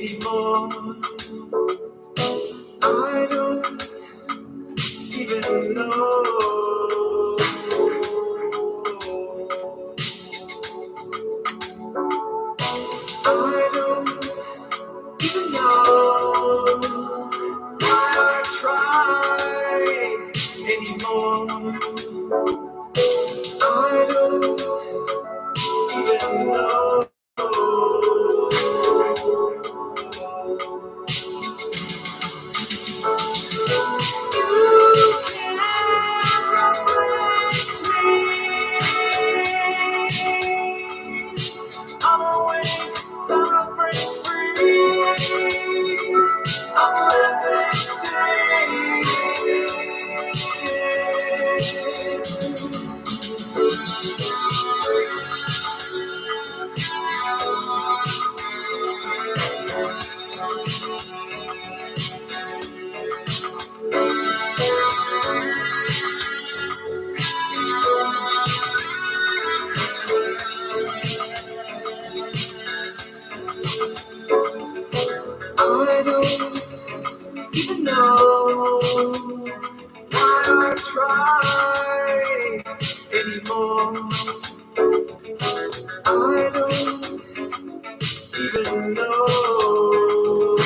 anymore. I don't even know. I don't even know why I try anymore. I don't even know. You can't replace me. I'm awake, it's time to break free. I'm I don't even know why I try anymore. I don't even know.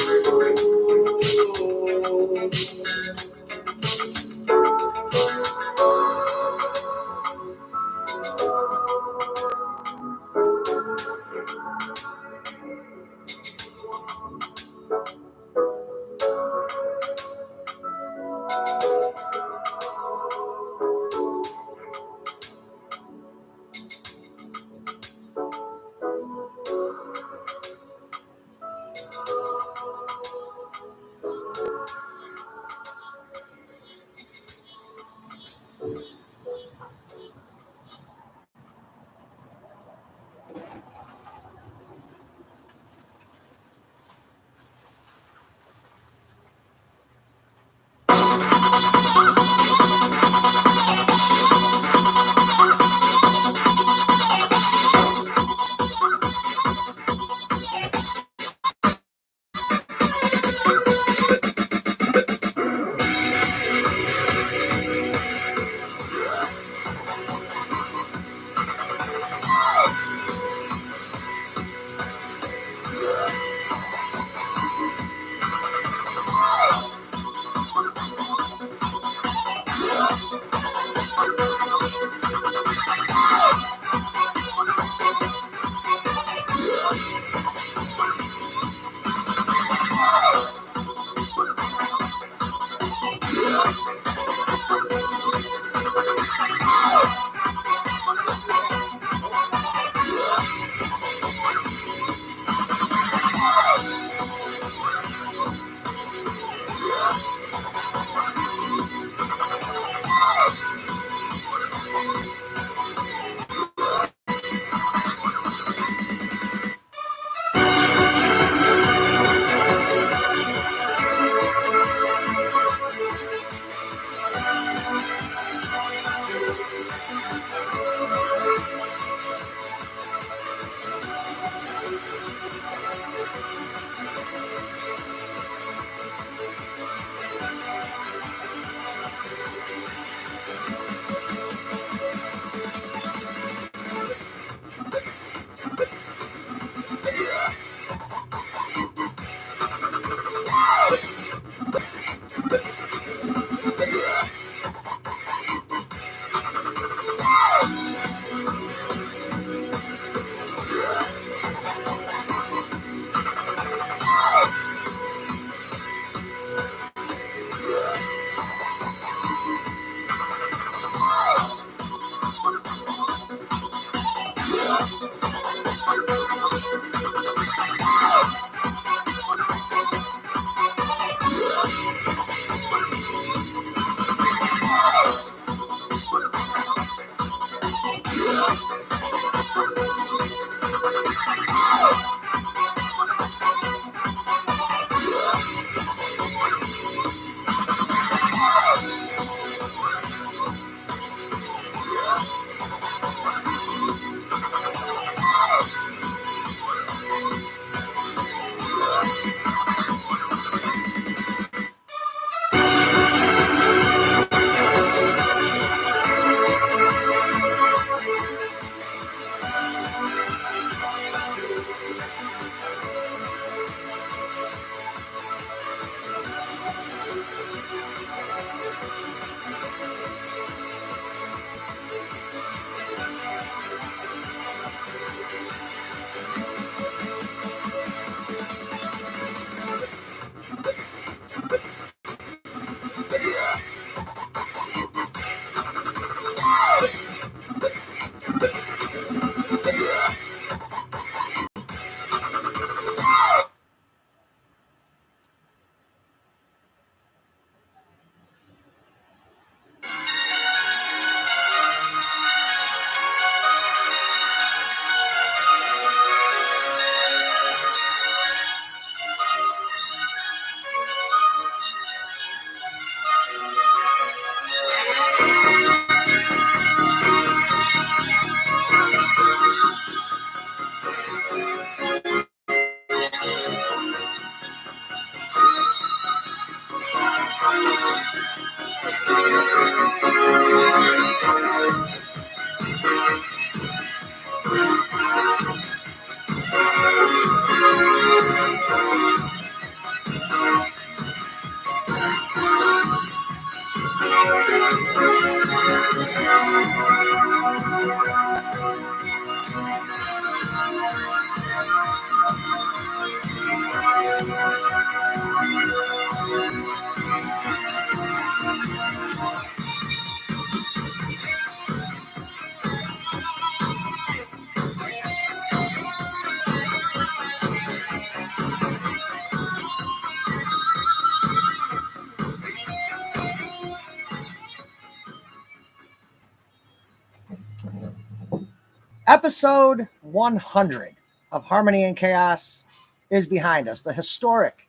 Episode 100 of Harmony and Chaos is behind us. The historic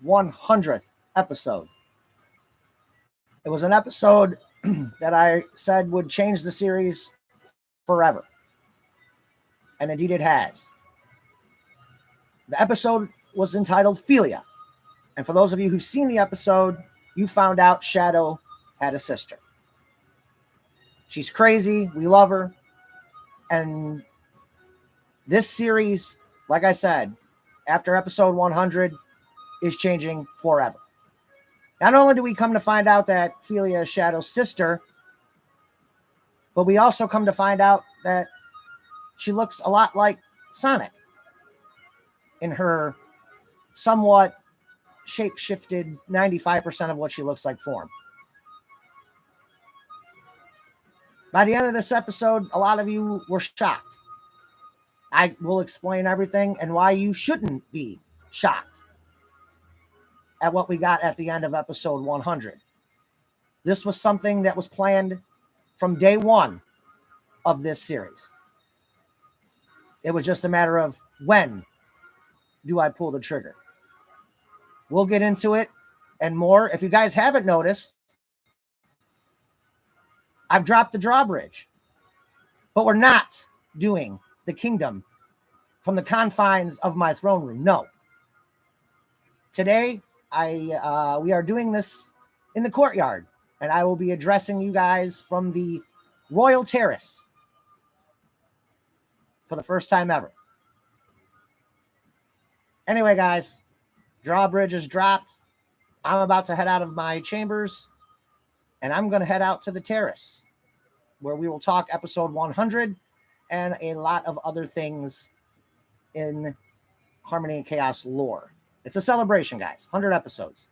100th episode. It was an episode that I said would change the series forever. And indeed it has. The episode was entitled Philia. And for those of you who've seen the episode, you found out Shadow had a sister. She's crazy. We love her. And this series, like I said, after episode 100, is changing forever. Not only do we come to find out that Philia is Shadow's sister, but we also come to find out that she looks a lot like Sonic in her somewhat shape-shifted 95% of what she looks like form. By the end of this episode, a lot of you were shocked. I will explain everything and why you shouldn't be shocked at what we got at the end of episode 100. This was something that was planned from day one of this series. It was just a matter of when do I pull the trigger. We'll get into it and more. If you guys haven't noticed, I've dropped the drawbridge, but we're not doing the kingdom from the confines of my throne room. No. Today, we are doing this in the courtyard, and I will be addressing you guys from the Royal Terrace for the first time ever. Anyway, guys, drawbridge is dropped. I'm about to head out of my chambers, and I'm going to head out to the terrace, where we will talk episode 100 and a lot of other things in Harmony and Chaos lore. It's a celebration, guys. 100 episodes.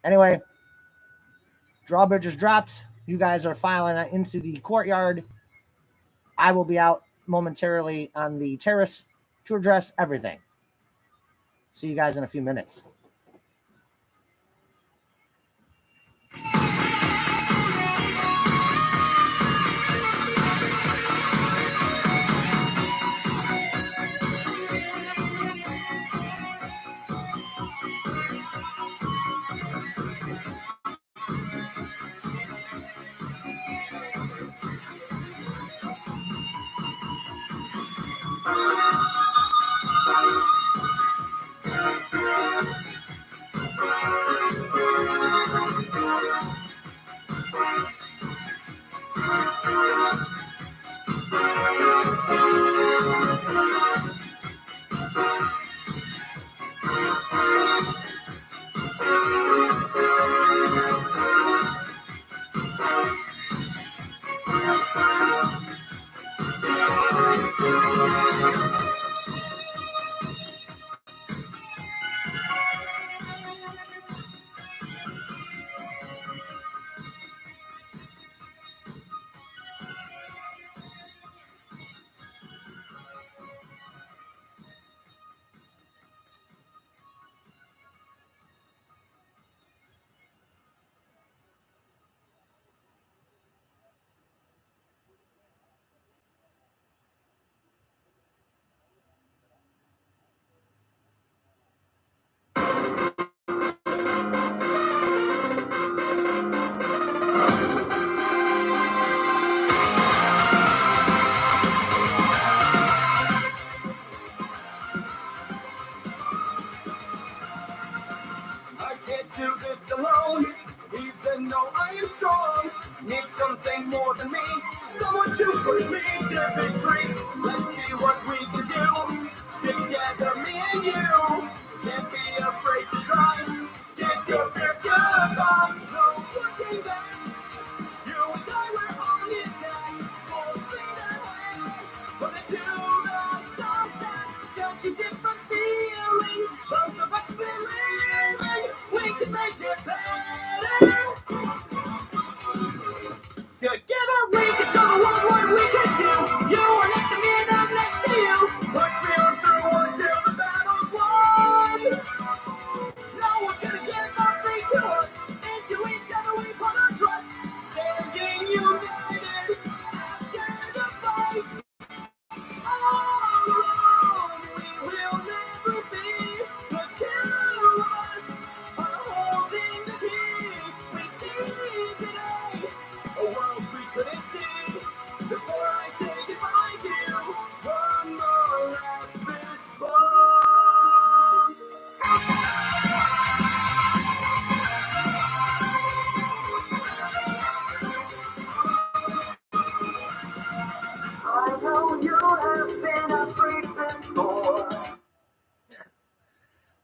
Anyway, drawbridge is dropped. You guys are filing into the courtyard. I will be out momentarily on the terrace to address everything. See you guys in a few minutes.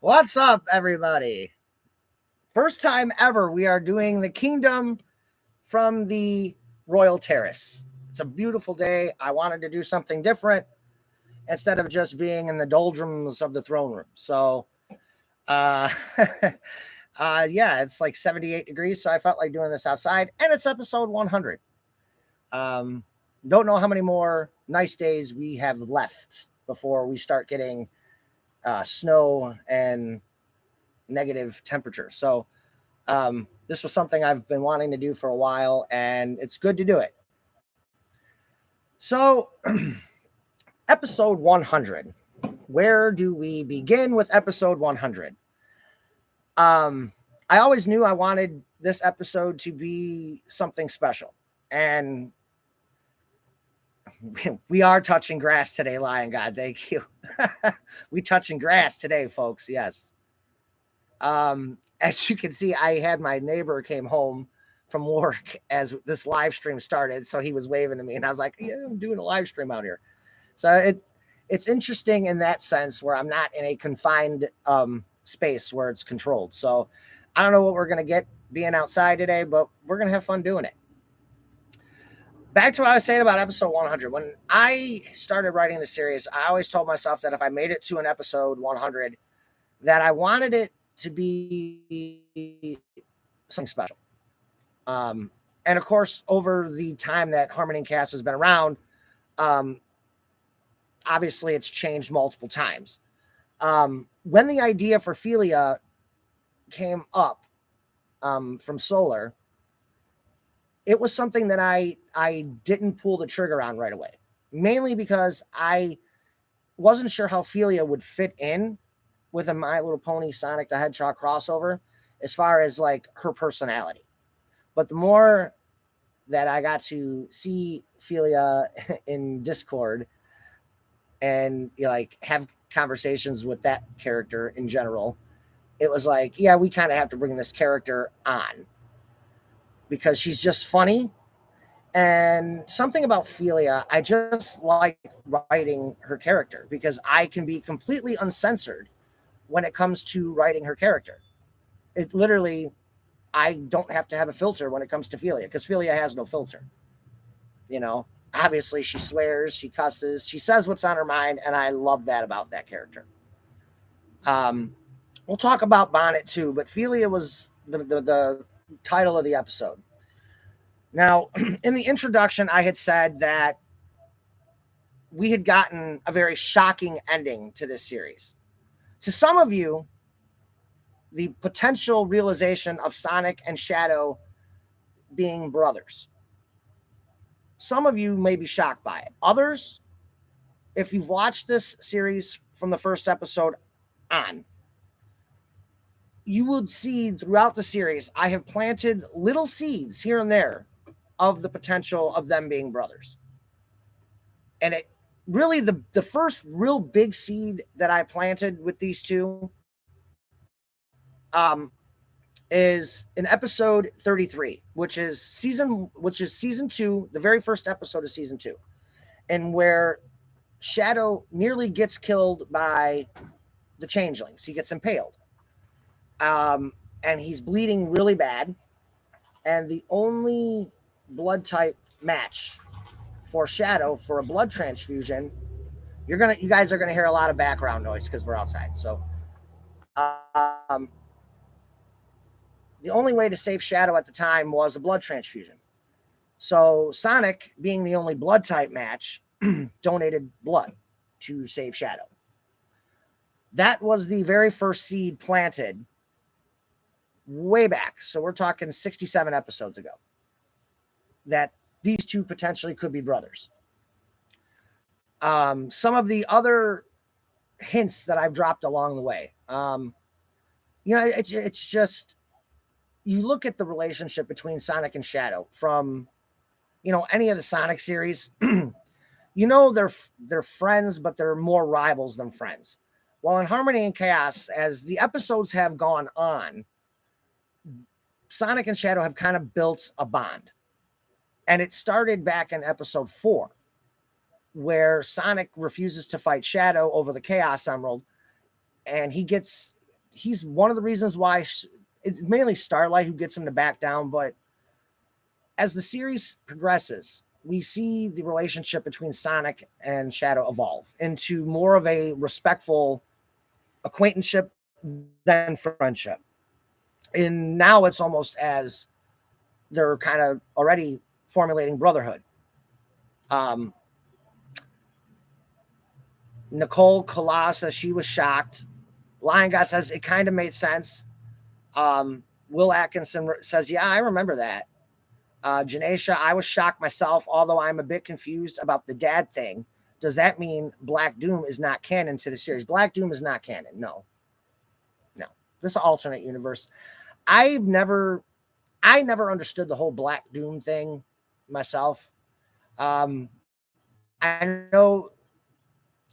What's up, everybody? First time ever, we are doing the Kingdom from the Royal Terrace. It's a beautiful day. I wanted to do something different instead of just being in the doldrums of the throne room. So, uh, yeah, it's like 78 degrees. So I felt like doing this outside, and it's episode 100. Um, don't know how many more nice days we have left before we start getting snow and negative temperature. So, this was something I've been wanting to do for a while, and it's good to do it. So, episode 100. Where do we begin with episode 100? I always knew I wanted this episode to be something special, and we are touching grass today, Lion God. Thank you. We touching grass today, folks. Yes. As you can see, I had my neighbor came home from work as this live stream started, so he was waving to me, and I was like, "Yeah, I'm doing a live stream out here." So it's interesting in that sense where I'm not in a confined space where it's controlled. So I don't know what we're gonna get being outside today, but we're gonna have fun doing it. Back to what I was saying about episode 100. When I started writing the series, I always told myself that if I made it to an episode 100, that I wanted it to be something special. And of course, over the time that Harmony and Chaos has been around, um, obviously it's changed multiple times. When the idea for Philia came up from Solar, it was something that I didn't pull the trigger on right away, mainly because I wasn't sure how Philia would fit in with a My Little Pony Sonic the Hedgehog crossover as far as like her personality. But the more that I got to see Philia in Discord and like have conversations with that character in general, it was like, yeah, we kind of have to bring this character on because she's just funny. And something about Philia, I just like writing her character because I can be completely uncensored when it comes to writing her character. It literally, I don't have to have a filter when it comes to Philia because Philia has no filter. You know, obviously she swears, she cusses, she says what's on her mind, and I love that about that character. We'll talk about Bonnet too, but Philia was the title of the episode. Now, in the introduction, I had said that we had gotten a very shocking ending to this series. To some of you, the potential realization of Sonic and Shadow being brothers. Some of you may be shocked by it. Others, if you've watched this series from the first episode on, you would see throughout the series, I have planted little seeds here and there of the potential of them being brothers. And it really, the first real big seed that I planted with these two is in episode 33, which is season 2, the very first episode of season 2, and where Shadow nearly gets killed by the changelings. He gets impaled. And he's bleeding really bad. And the only blood type match for Shadow for a blood transfusion, you guys are gonna hear a lot of background noise because we're outside. So the only way to save Shadow at the time was a blood transfusion. So Sonic, being the only blood type match, donated blood to save Shadow. That was the very first seed planted way back. So we're talking 67 episodes ago that these two potentially could be brothers. Some of the other hints that I've dropped along the way, it's just, you look at the relationship between Sonic and Shadow from, any of the Sonic series, they're friends, but they're more rivals than friends. Well, in Harmony and Chaos, as the episodes have gone on, Sonic and Shadow have kind of built a bond. And it started back in episode 4, where Sonic refuses to fight Shadow over the Chaos Emerald, and he gets he's one of the reasons why it's mainly Starlight who gets him to back down. But as the series progresses, we see the relationship between Sonic and Shadow evolve into more of a respectful acquaintanceship than friendship. And now it's almost as they're kind of already formulating brotherhood. Um, Nicole Kala says she was shocked. Lion God says it kind of made sense. Will Atkinson says, yeah, I remember that. Janesha, I was shocked myself, although I'm a bit confused about the dad thing. Does that mean Black Doom is not canon to the series? Black Doom is not canon. No. This is an alternate universe. I never understood the whole Black Doom thing myself. I know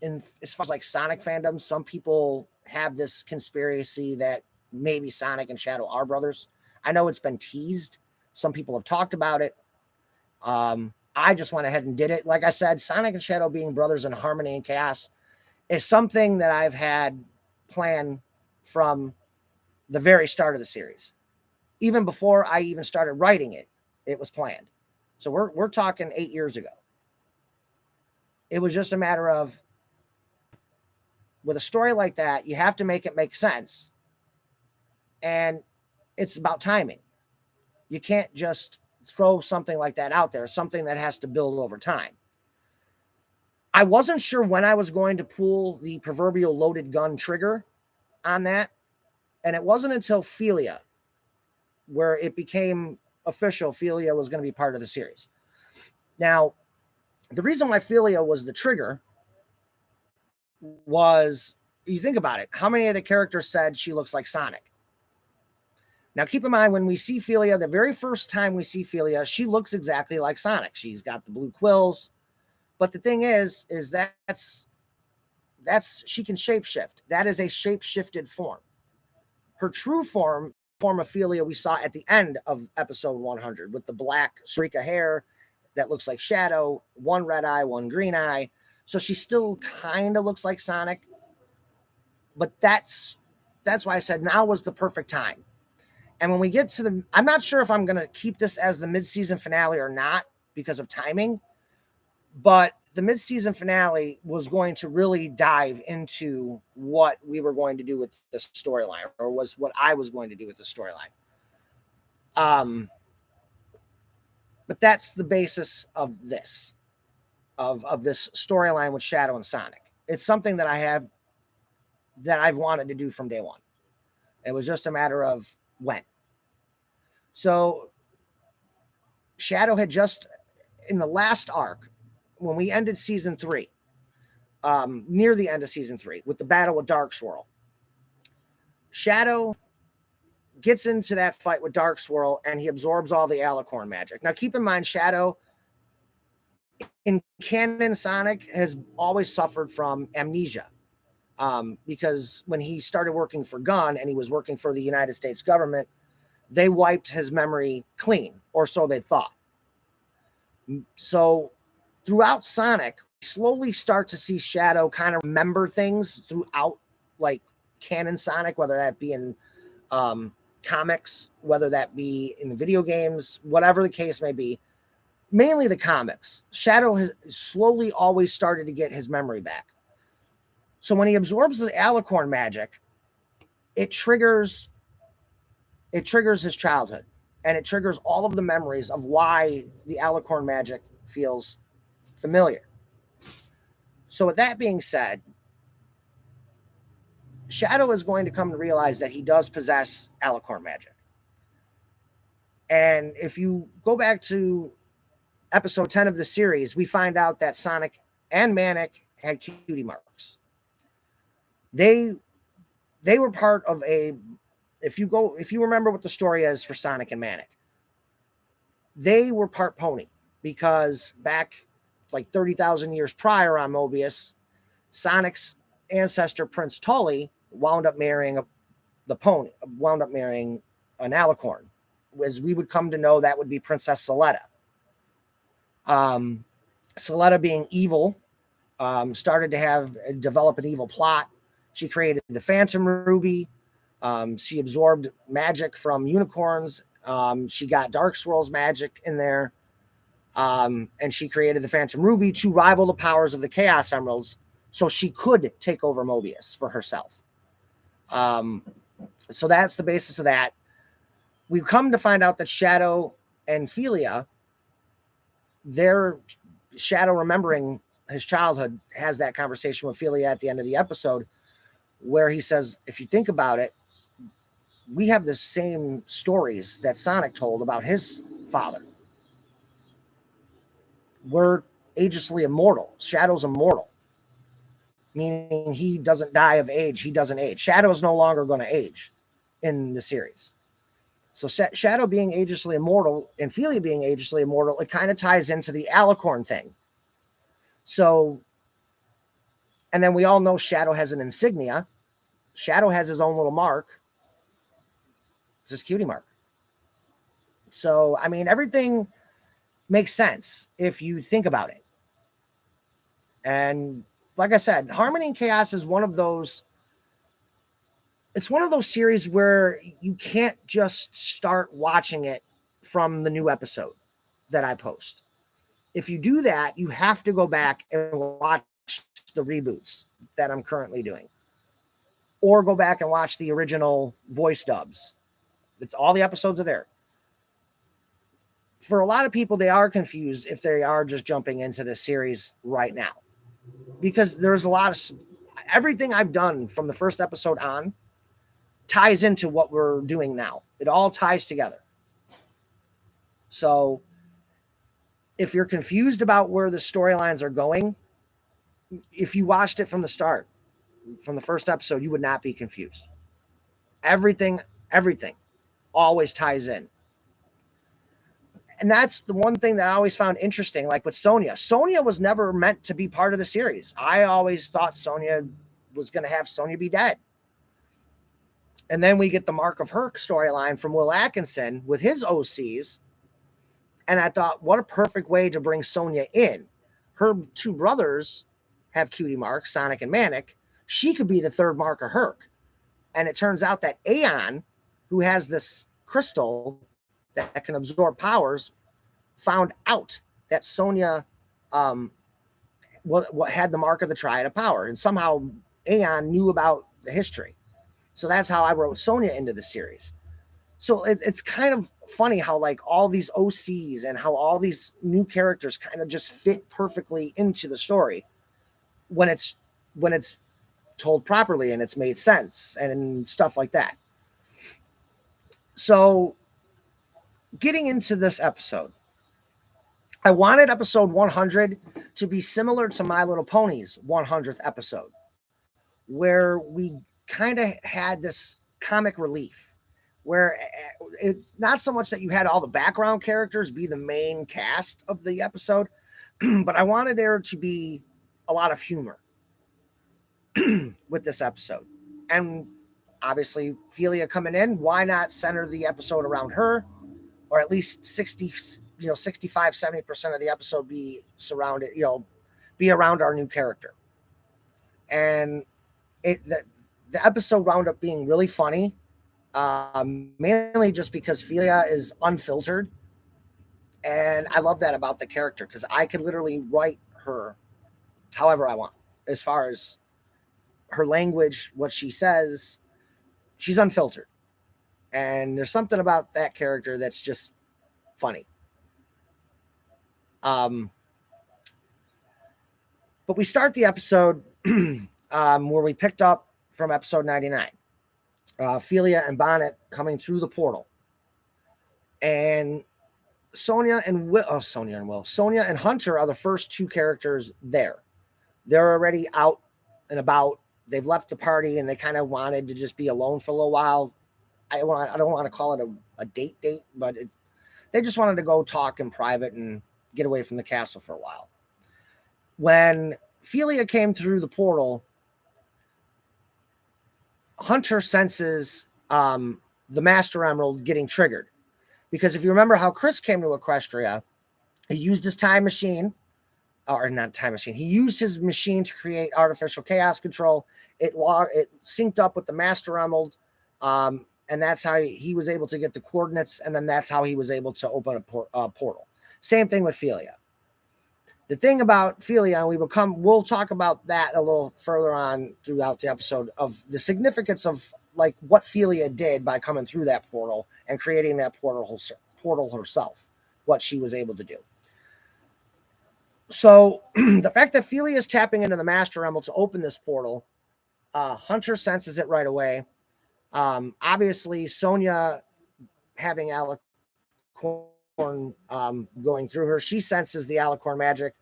as far as like Sonic fandom, some people have this conspiracy that maybe Sonic and Shadow are brothers. I know it's been teased. Some people have talked about it. I just went ahead and did it. Like I said, Sonic and Shadow being brothers in harmony and chaos is something that I've had planned from the very start of the series. Even before I even started writing it, it was planned. So we're talking 8 years ago. It was just a matter of, with a story like that, you have to make it make sense. And it's about timing. You can't just throw something like that out there, something that has to build over time. I wasn't sure when I was going to pull the proverbial loaded gun trigger on that. And it wasn't until Philia where it became official Philia was going to be part of the series. Now, the reason why Philia was the trigger was, you think about it, how many of the characters said she looks like Sonic? Now, keep in mind, when we see Philia, the very first time we see Philia, she looks exactly like Sonic. She's got the blue quills. But the thing is that's she can shapeshift. That is a shape-shifted form. Her true form of Philia we saw at the end of episode 100 with the black streak of hair that looks like Shadow, one red eye, one green eye. So she still kind of looks like Sonic. But that's why I said now was the perfect time. And when we get to I'm not sure if I'm going to keep this as the mid-season finale or not because of timing, but the mid-season finale was going to really dive into what we were going to do with the storyline, or was what I was going to do with the storyline. But that's the basis of this, of this storyline with Shadow and Sonic. It's something that I've wanted to do from day one. It was just a matter of when. So Shadow had just, in the last arc, when we ended season 3, near the end of season 3, with the battle with Dark Swirl, Shadow gets into that fight with Dark Swirl and he absorbs all the Alicorn magic. Now, keep in mind, Shadow in canon Sonic has always suffered from amnesia. Because when he started working for Gunn and he was working for the United States government, they wiped his memory clean, or so they thought. So throughout Sonic, we slowly start to see Shadow kind of remember things throughout, like canon Sonic, whether that be in comics, whether that be in the video games, whatever the case may be, mainly the comics. Shadow has slowly always started to get his memory back. So when he absorbs the Alicorn magic, it triggers his childhood, and it triggers all of the memories of why the Alicorn magic feels familiar. So with that being said, Shadow is going to come to realize that he does possess Alicorn magic. And if you go back to episode 10 of the series, we find out that Sonic and Manic had cutie marks. They were part of a, if you remember what the story is for Sonic and Manic, they were part pony, because back like 30,000 years prior on Mobius, Sonic's ancestor Prince Tully wound up marrying an Alicorn. As we would come to know, that would be Princess Soletta. Soletta, being evil, started to develop an evil plot. She created the Phantom Ruby. She absorbed magic from unicorns. She got Dark Swirl's magic in there. And she created the Phantom Ruby to rival the powers of the Chaos Emeralds so she could take over Mobius for herself. So that's the basis of that. We've come to find out that Shadow and Philia, their Shadow remembering his childhood, has that conversation with Philia at the end of the episode where he says, if you think about it, we have the same stories that Sonic told about his father. We're agelessly immortal. Shadow's immortal, meaning he doesn't die of age. He doesn't age. Shadow's no longer going to age in the series. So Shadow being agelessly immortal and Philia being agelessly immortal, it kind of ties into the Alicorn thing. So, and then we all know Shadow has an insignia. Shadow has his own little mark. It's his cutie mark. So, I mean, everything makes sense if you think about it. And like I said, Harmony and Chaos is one of those, it's one of those series where you can't just start watching it from the new episode that I post. If you do that, you have to go back and watch the reboots that I'm currently doing, or go back and watch the original voice dubs. It's all the episodes are there. For a lot of people, they are confused if they are just jumping into this series right now, because there's a lot of everything I've done from the first episode on ties into what we're doing now. It all ties together. So if you're confused about where the storylines are going, if you watched it from the start, from the first episode, you would not be confused. Everything always ties in. And that's the one thing that I always found interesting, like with Sonya. Sonya was never meant to be part of the series. I always thought Sonya was going to have Sonya be dead. And then we get the Mark of Her storyline from Will Atkinson with his OCs. And I thought, what a perfect way to bring Sonya in. Her two brothers have cutie marks, Sonic and Manic. She could be the third Mark of Herc. And it turns out that Aeon, who has this crystal that can absorb powers, found out that Sonya what had the mark of the Triad of Power. And somehow Aeon knew about the history. So that's how I wrote Sonya into the series. So it's kind of funny how like all these OCs and how all these new characters kind of just fit perfectly into the story when it's told properly and it's made sense and stuff like that. So getting into this episode, I wanted episode 100 to be similar to My Little Pony's 100th episode, where we kind of had this comic relief, where it's not so much that you had all the background characters be the main cast of the episode, but I wanted there to be a lot of humor with this episode. And obviously, Philia coming in, why not center the episode around her, or at least 65, 70% of the episode be surrounded, be around our new character. And the episode wound up being really funny, mainly just because Philia is unfiltered. And I love that about the character, because I could literally write her however I want. As far as her language, what she says, she's unfiltered. And there's something about that character that's just funny. But we start the episode where we picked up from episode 99. Philia and Bonnet coming through the portal. And Sonya and Hunter are the first two characters there. They're already out and about. They've left the party and they kind of wanted to just be alone for a little while. I don't want to call it a date, but they just wanted to go talk in private and get away from the castle for a while. When Philia came through the portal, Hunter senses the Master Emerald getting triggered. Because if you remember how Chris came to Equestria, he used his time machine, or not time machine, he used his machine to create artificial chaos control. It synced up with the Master Emerald And that's how he was able to get the coordinates, and then that's how he was able to open a portal. Same thing with Philia. The thing about Philia, we'll talk about that a little further on throughout the episode, of the significance of like what Philia did by coming through that portal and creating that portal herself, what she was able to do. So the fact that Philia is tapping into the Master Emerald to open this portal, Hunter senses it right away. Obviously, Sonya having alicorn going through her, she senses the alicorn magic.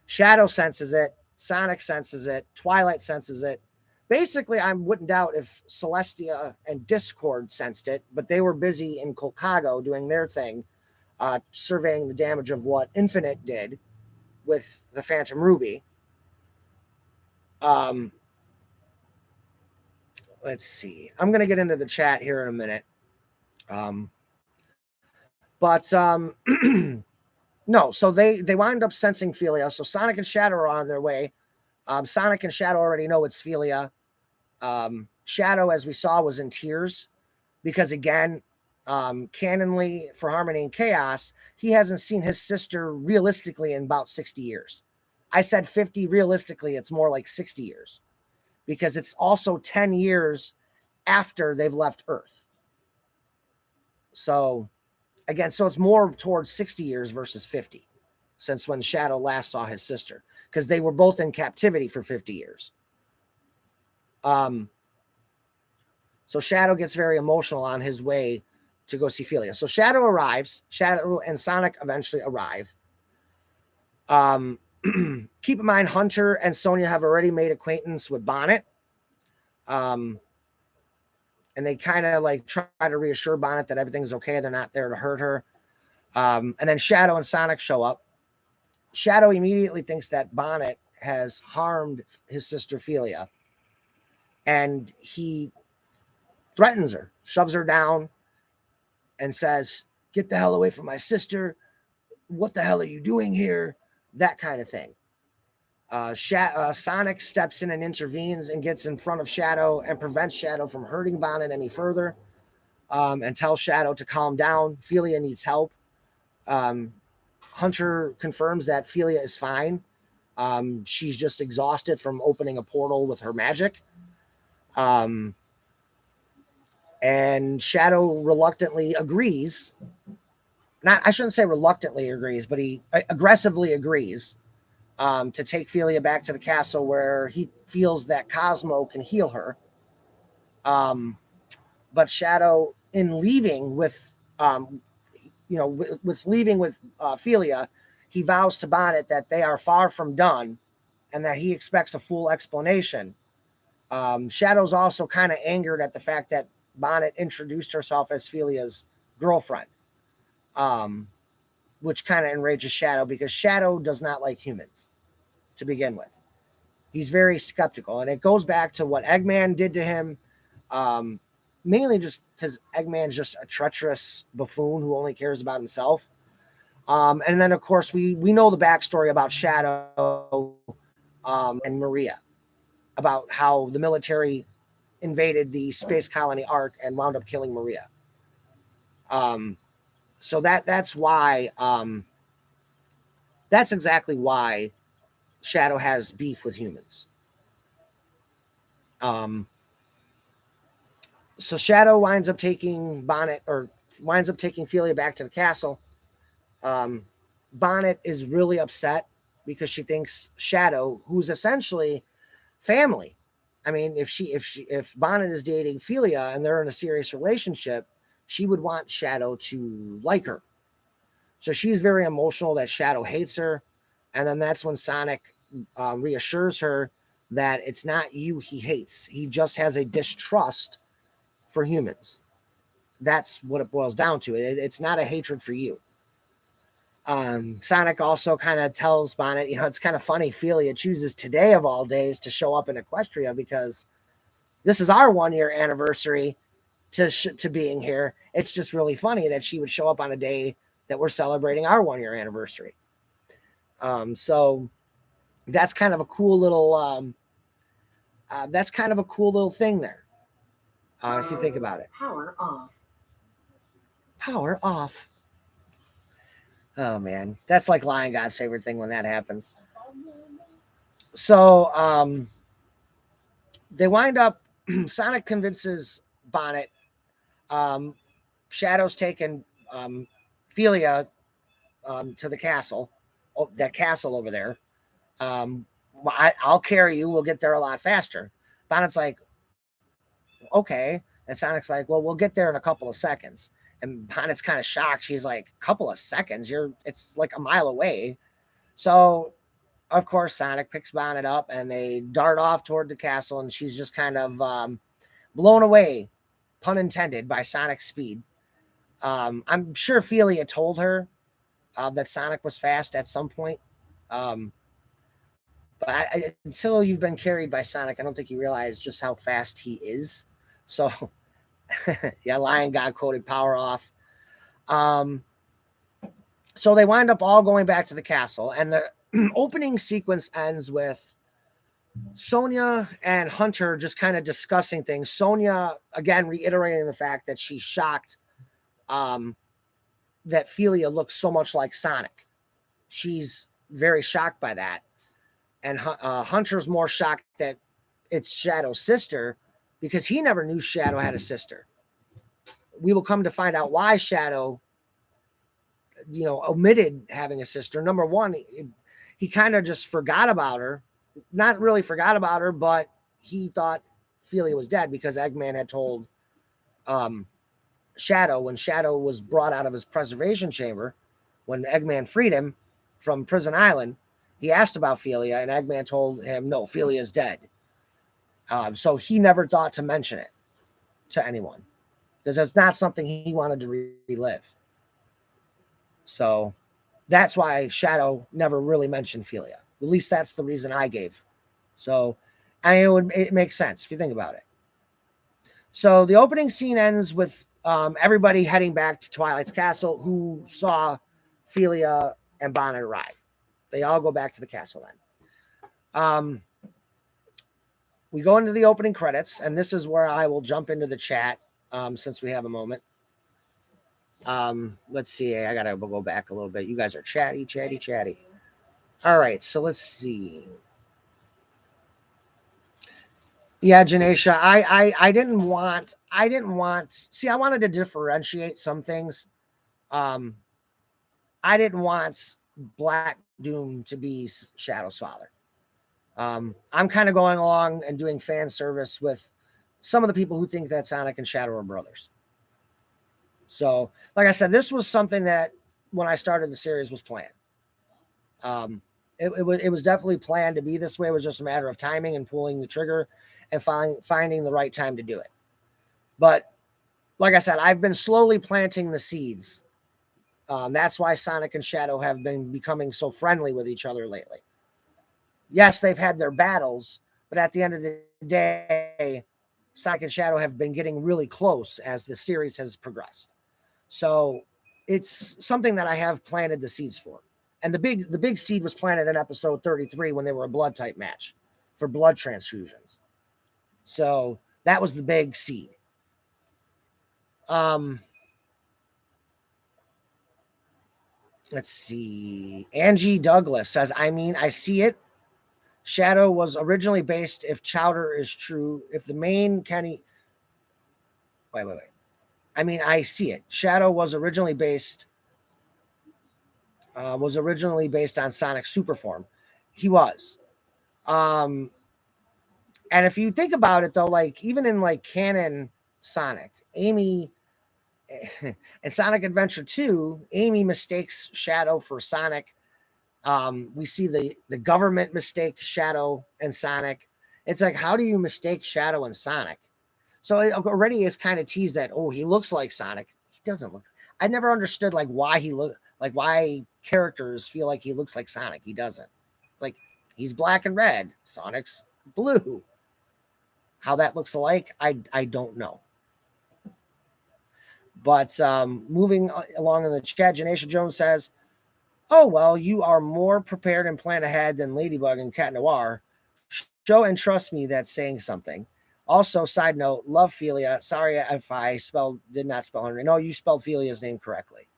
Shadow senses it. Sonic senses it. Twilight senses it. Basically, I wouldn't doubt if Celestia and Discord sensed it, but they were busy in Colcago doing their thing, surveying the damage of what Infinite did with the Phantom Ruby. Let's see. I'm going to get into the chat here in a minute. But no, so they wind up sensing Philia. So Sonic and Shadow are on their way. Sonic and Shadow already know it's Philia. Shadow, as we saw, was in tears because, again, canonly for Harmony and Chaos, he hasn't seen his sister realistically in about 60 years. I said 50. Realistically, it's more like 60 years because it's also 10 years after they've left Earth. So, again, so it's more towards 60 years versus 50 since when Shadow last saw his sister, because they were both in captivity for 50 years. So Shadow gets very emotional on his way to go see Philia. So Shadow arrives. Shadow and Sonic eventually arrive. Keep in mind, Hunter and Sonya have already made acquaintance with Bonnet. And they kind of like try to reassure Bonnet that everything's okay. They're not there to hurt her. And then Shadow and Sonic show up. Shadow immediately thinks that Bonnet has harmed his sister Philia. And he threatens her, shoves her down, and says, "Get the hell away from my sister. What the hell are you doing here?" That kind of thing. Sonic steps in and intervenes and gets in front of Shadow and prevents Shadow from hurting Bonnet any further, and tells Shadow to calm down. Philia needs help. Hunter confirms that Philia is fine. She's just exhausted from opening a portal with her magic. And Shadow reluctantly agrees. I shouldn't say reluctantly agrees, but he aggressively agrees to take Philia back to the castle where he feels that Cosmo can heal her. But Shadow, in leaving with, with leaving with Philia, he vows to Bonnet that they are far from done and that he expects a full explanation. Shadow's also kind of angered at the fact that Bonnet introduced herself as Philia's girlfriend, which kind of enrages Shadow because Shadow does not like humans to begin with. He's very skeptical, and it goes back to what Eggman did to him, mainly just because Eggman's just a treacherous buffoon who only cares about himself. And then, of course, we know the backstory about Shadow and Maria, about how the military invaded the space colony Ark and wound up killing Maria. So that's why that's exactly why Shadow has beef with humans. So Shadow winds up taking Philia back to the castle. Bonnet is really upset because she thinks Shadow, who's essentially family. I mean, if Bonnet is dating Philia and they're in a serious relationship, she would want Shadow to like her. So she's very emotional that Shadow hates her. And then that's when Sonic reassures her that it's not you he hates. He just has a distrust for humans. That's what it boils down to. It's not a hatred for you. Sonic also kind of tells Bonnet, it's kind of funny. Philia chooses today of all days to show up in Equestria because this is our 1 year anniversary to being here. It's just really funny that she would show up on a day that we're celebrating our 1 year anniversary. So that's kind of a cool little thing there. if you think about it. Power off. Power off. Oh man, that's like Lion God's favorite thing when that happens. So they wind up. Sonic convinces Bonnet. Um, Shadow's taken Philia to the castle, that castle over there. I'll carry you. We'll get there a lot faster. Bonnet's like, okay. And Sonic's like, well, we'll get there in a couple of seconds. And Bonnet's kind of shocked. She's like, couple of seconds? It's like a mile away. So, of course, Sonic picks Bonnet up and they dart off toward the castle. And she's just kind of blown away, pun intended, by Sonic's speed. I'm sure Philia told her that Sonic was fast at some point. But until you've been carried by Sonic, I don't think you realize just how fast he is. So, yeah, Lion God quoted power off. So they wind up all going back to the castle, and the opening sequence ends with Sonya and Hunter just kind of discussing things. Sonya, again, reiterating the fact that she's shocked that Philia looks so much like Sonic. She's very shocked by that. And Hunter's more shocked that it's Shadow's sister because he never knew Shadow had a sister. We will come to find out why Shadow, omitted having a sister. Number one, he kind of just forgot about her. Not really forgot about her, but he thought Philia was dead because Eggman had told Shadow when Shadow was brought out of his preservation chamber, when Eggman freed him from Prison Island, he asked about Philia, and Eggman told him, no, Philia's dead. So he never thought to mention it to anyone because it's not something he wanted to relive. So that's why Shadow never really mentioned Philia. At least that's the reason I gave. So it makes sense if you think about it. So the opening scene ends with everybody heading back to Twilight's castle who saw Philia and Bonnet arrive. They all go back to the castle then. We go into the opening credits, and this is where I will jump into the chat since we have a moment. Let's see. I got to go back a little bit. You guys are chatty. All right, so let's see. Yeah, Janesha, I didn't want, see, I wanted to differentiate some things. I didn't want Black Doom to be Shadow's father. I'm kind of going along and doing fan service with some of the people who think that Sonic and Shadow are brothers. So, like I said, this was something that when I started the series was planned. It was definitely planned to be this way. It was just a matter of timing and pulling the trigger and finding the right time to do it. But like I said, I've been slowly planting the seeds. That's why Sonic and Shadow have been becoming so friendly with each other lately. Yes, they've had their battles, but at the end of the day, Sonic and Shadow have been getting really close as the series has progressed. So it's something that I have planted the seeds for. And the big seed was planted in episode 33 when they were a blood type match for blood transfusions. So that was the big seed. Let's see. Angie Douglas says, I see it. Shadow was originally based, if Chowder is true, if the main Kenny. Wait. I see it. Shadow was originally based on Sonic's super form. He was. And if you think about it, though, like even in like canon Sonic, Amy and Sonic Adventure 2, Amy mistakes Shadow for Sonic. We see the government mistake Shadow and Sonic. It's like, how do you mistake Shadow and Sonic? So it already is kind of teased that, oh, he looks like Sonic. He doesn't look. I never understood like why characters feel like he looks like Sonic. He doesn't. It's like he's black and red. Sonic's blue. How that looks alike, I don't know. But moving along in the chat, Janesha Jones says, oh, well, you are more prepared and plan ahead than Ladybug and Cat Noir. Show and trust me that's saying something. Also, side note, love Philia. Sorry if I did not spell her name. No, you spelled Philia's name correctly.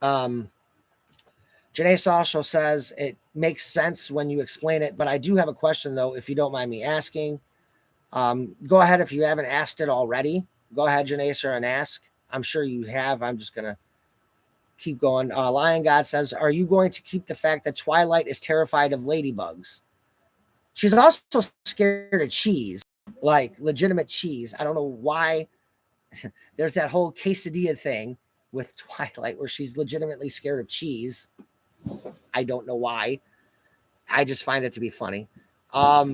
Um, Janae also says it makes sense when you explain it, but I do have a question though, if you don't mind me asking. Go ahead if you haven't asked it already. Go ahead, Janae, and ask. I'm sure you have. I'm just gonna keep going. Lion God says, "Are you going to keep the fact that Twilight is terrified of ladybugs? She's also scared of cheese, like legitimate cheese. I don't know why." There's that whole quesadilla thing with Twilight where she's legitimately scared of cheese. I don't know why. I just find it to be funny.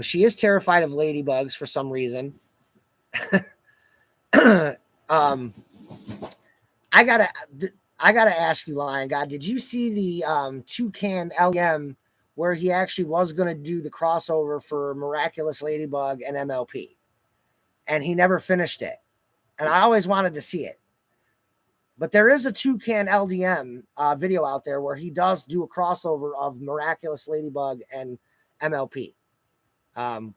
She is terrified of ladybugs for some reason. um, I gotta, I gotta ask you, Lion God, did you see the Toucan LM where he actually was going to do the crossover for Miraculous Ladybug and MLP, and he never finished it, and I always wanted to see it. But there is a Toucan LDM video out there where he does do a crossover of Miraculous Ladybug and MLP. Um,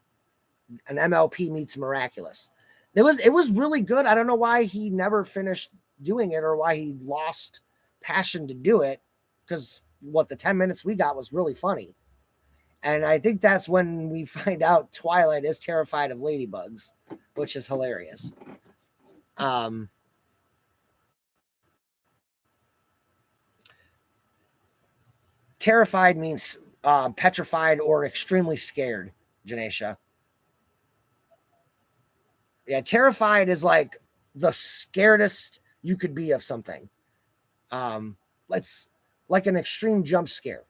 an MLP meets Miraculous. It was really good. I don't know why he never finished doing it or why he lost passion to do it, because what the 10 minutes we got was really funny. And I think that's when we find out Twilight is terrified of ladybugs, which is hilarious. Terrified means petrified or extremely scared, Janesha. Yeah, terrified is like the scaredest you could be of something. Let's like an extreme jump scare.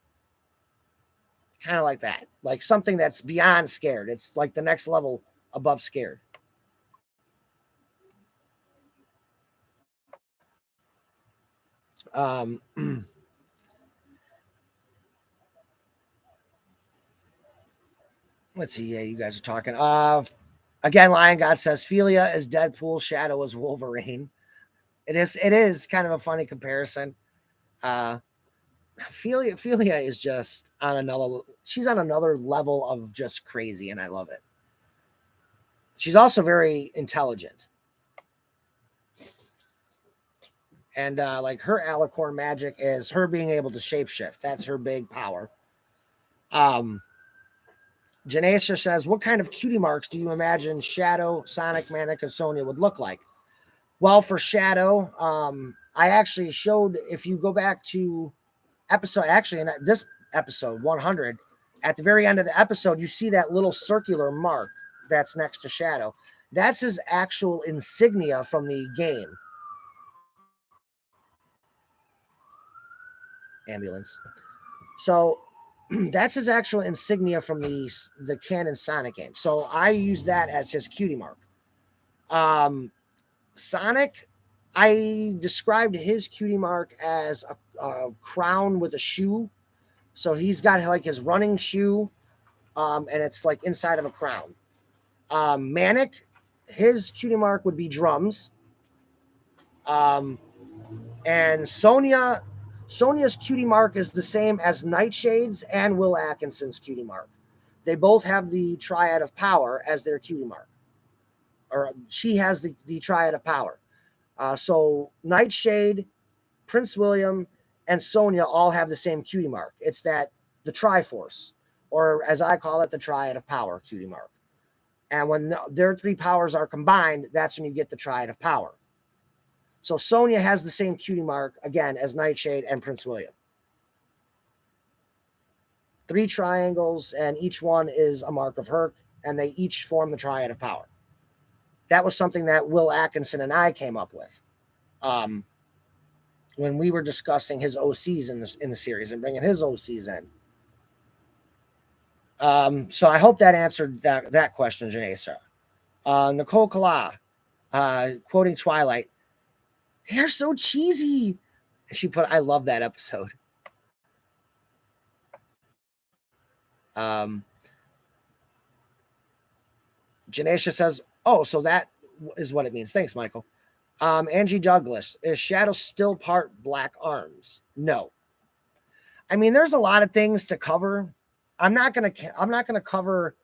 Kind of like that. Like something that's beyond scared. It's like the next level above scared. Um, let's see. Yeah, you guys are talking. Again, Lion God says Philia is Deadpool, Shadow is Wolverine. It is kind of a funny comparison. Uh, Philia is just on another. She's on another level of just crazy, and I love it. She's also very intelligent, and like her alicorn magic is her being able to shapeshift. That's her big power. Um, Janesha says, "What kind of cutie marks do you imagine Shadow, Sonic, Manic, and Sonia would look like?" Well, for Shadow, I actually showed. If you go back to actually in this episode 100, at the very end of the episode, you see that little circular mark that's next to Shadow. That's his actual insignia from the game. Ambulance. So that's his actual insignia from the canon Sonic game. So I use that as his cutie mark. Sonic, I described his cutie mark as a crown with a shoe. So he's got like his running shoe, and it's like inside of a crown. Manic, his cutie mark would be drums. Um, and Sonia's cutie mark is the same as Nightshade's and Will Atkinson's cutie mark. They both have the triad of power as their cutie mark, or she has the triad of power. So Nightshade, Prince William, and Sonia all have the same cutie mark. It's that the Triforce, or as I call it, the triad of power cutie mark. And when their three powers are combined, that's when you get the triad of power. So Sonia has the same cutie mark, again, as Nightshade and Prince William. 3 triangles, and each one is a mark of Herc, and they each form the triad of power. That was something that Will Atkinson and I came up with when we were discussing his OCs in the series and bringing his OCs in. So I hope that answered that question, Janesa. Nicole Kala, quoting Twilight, "They're so cheesy." She put, "I love that episode." Um, Janesha says, "Oh, so that is what it means." Thanks, Michael. Angie Douglas, is Shadow still part Black Arms? No. I mean, there's a lot of things to cover. I'm not gonna cover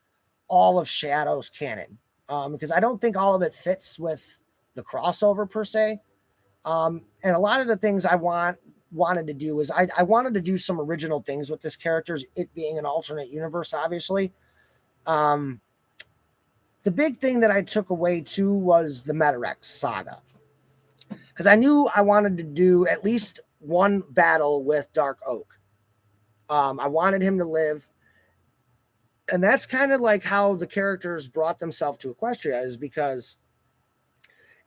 all of Shadow's canon because I don't think all of it fits with the crossover per se. And a lot of the things I wanted to do is I wanted to do some original things with this character's it being an alternate universe, obviously. Um, the big thing that I took away too was the Metarex saga. Because I knew I wanted to do at least one battle with Dark Oak. I wanted him to live. And that's kind of like how the characters brought themselves to Equestria, is because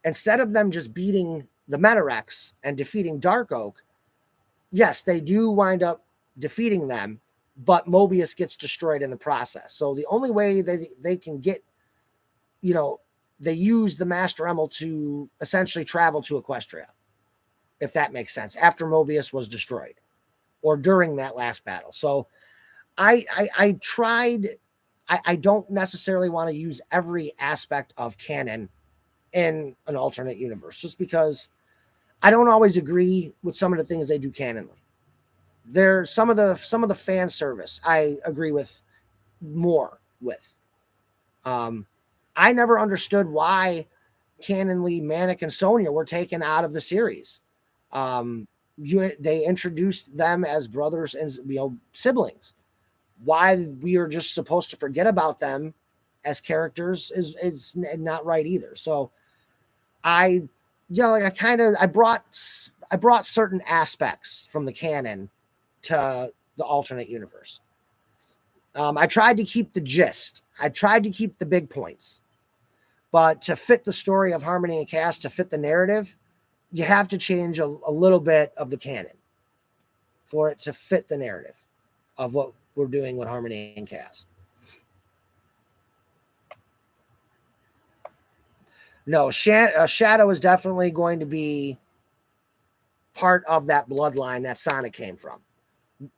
instead of them just beating the Metarex and defeating Dark Oak, yes, they do wind up defeating them, but Mobius gets destroyed in the process. So the only way they can get, they use the Master Emerald to essentially travel to Equestria, if that makes sense, after Mobius was destroyed or during that last battle. So I tried. I don't necessarily want to use every aspect of canon in an alternate universe, just because I don't always agree with some of the things they do canonly. There's some of the fan service I agree with more with. I never understood why canonly Manic and Sonya were taken out of the series. They introduced them as brothers and siblings. Why we are just supposed to forget about them as characters is not right either. So I I brought certain aspects from the canon to the alternate universe. I tried to keep the gist. I tried to keep the big points, but to fit the story of Harmony and Chaos, to fit the narrative, you have to change a little bit of the canon for it to fit the narrative of what we're doing with Harmony and Chaos. No, Shadow is definitely going to be part of that bloodline that Sonic came from,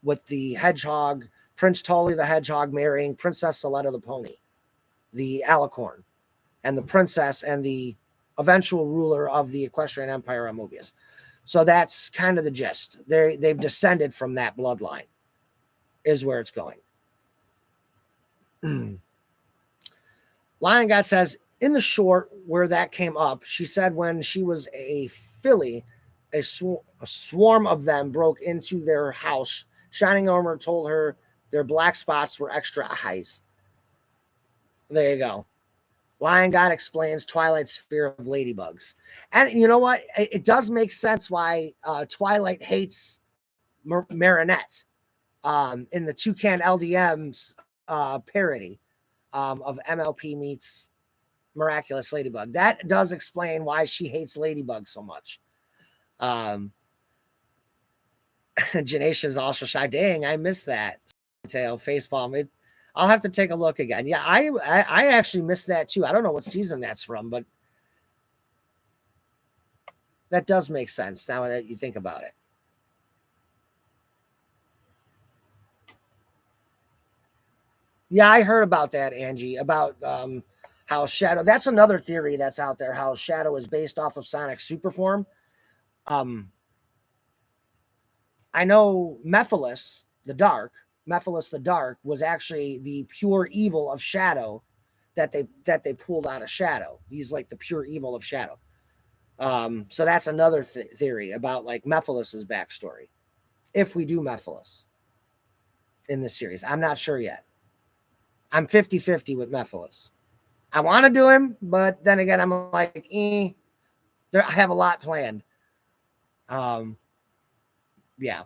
with the Hedgehog, Prince Tully the Hedgehog marrying Princess Soletta the Pony, the Alicorn, and the princess and the eventual ruler of the Equestrian Empire on Mobius. So that's kind of the gist. They've descended from that bloodline, is where it's going. Lion God says, in the short where that came up, she said when she was a filly, a swarm of them broke into their house. Shining Armor told her their black spots were extra eyes. There you go. Lion God explains Twilight's fear of ladybugs. And you know what? It does make sense why Twilight hates Marinette in the Toucan LDM's parody of MLP meets Miraculous Ladybug. That does explain why she hates ladybugs so much. Janatia's also shy. Dang, I missed that. Tail facepalm. I'll have to take a look again. Yeah, I actually missed that too. I don't know what season that's from, but that does make sense now that you think about it. Yeah, I heard about that, Angie, about how Shadow, that's another theory that's out there, how Shadow is based off of Sonic's super form. I know Mephiles the Dark was actually the pure evil of Shadow that they pulled out of Shadow. He's like the pure evil of Shadow. So that's another theory about like Mephiles' backstory. If we do Mephiles in this series, I'm not sure yet. I'm 50-50 with Mephiles. I want to do him, but then again, I'm like, I have a lot planned. Yeah.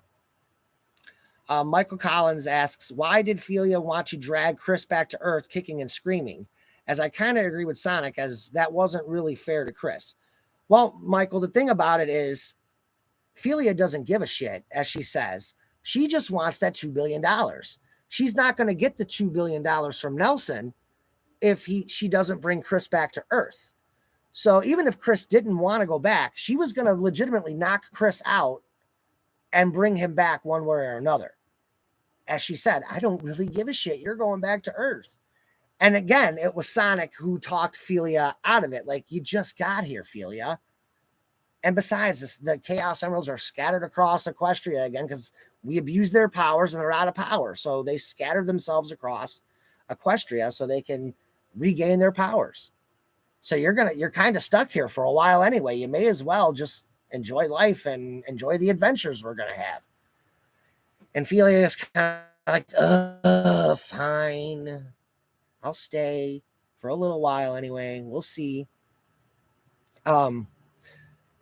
Michael Collins asks, why did Felia want to drag Chris back to Earth kicking and screaming? As I kind of agree with Sonic, as that wasn't really fair to Chris. Well, Michael, the thing about it is Felia doesn't give a shit, as she says. She just wants that $2 billion. She's not going to get the $2 billion from Nelson if she doesn't bring Chris back to Earth. So even if Chris didn't want to go back, she was going to legitimately knock Chris out and bring him back one way or another. As she said, I don't really give a shit. You're going back to Earth. And again, it was Sonic who talked Felia out of it. Like, you just got here, Felia. And besides, the Chaos Emeralds are scattered across Equestria again because we abused their powers and they're out of power. So they scattered themselves across Equestria so they can regain their powers. So you're kind of stuck here for a while anyway. You may as well just enjoy life and enjoy the adventures we're gonna have. And Ophelia is kind of like, fine. I'll stay for a little while anyway. We'll see. Um,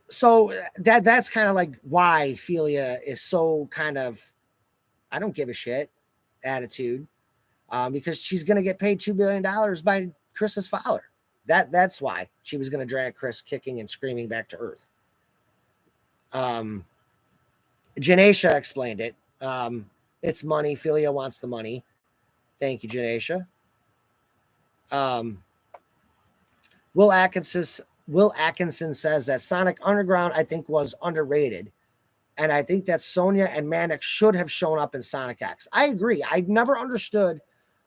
so that's kind of like why Ophelia is so kind of I don't give a shit attitude, because she's gonna get paid $2 billion by Chris's father. That's why she was gonna drag Chris kicking and screaming back to Earth. Um, Janaisha explained it. It's money. Ophelia wants the money. Thank you, Janaisha. Um, Will Atkinson Will Atkinson says that Sonic Underground I think was underrated, and I think that Sonya and Manic should have shown up in Sonic X. I agree. I never understood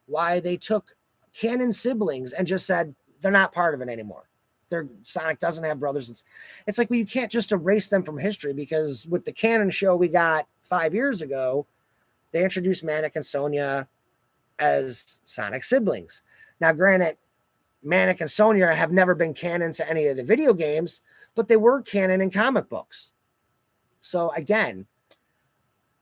why they took canon siblings and just said they're not part of it anymore. Sonic doesn't have brothers. It's like, well, you can't just erase them from history because with the canon show we got 5 years ago, they introduced Manic and Sonya as Sonic siblings. Now, granted, Manic and Sonya have never been canon to any of the video games, but they were canon in comic books. So again,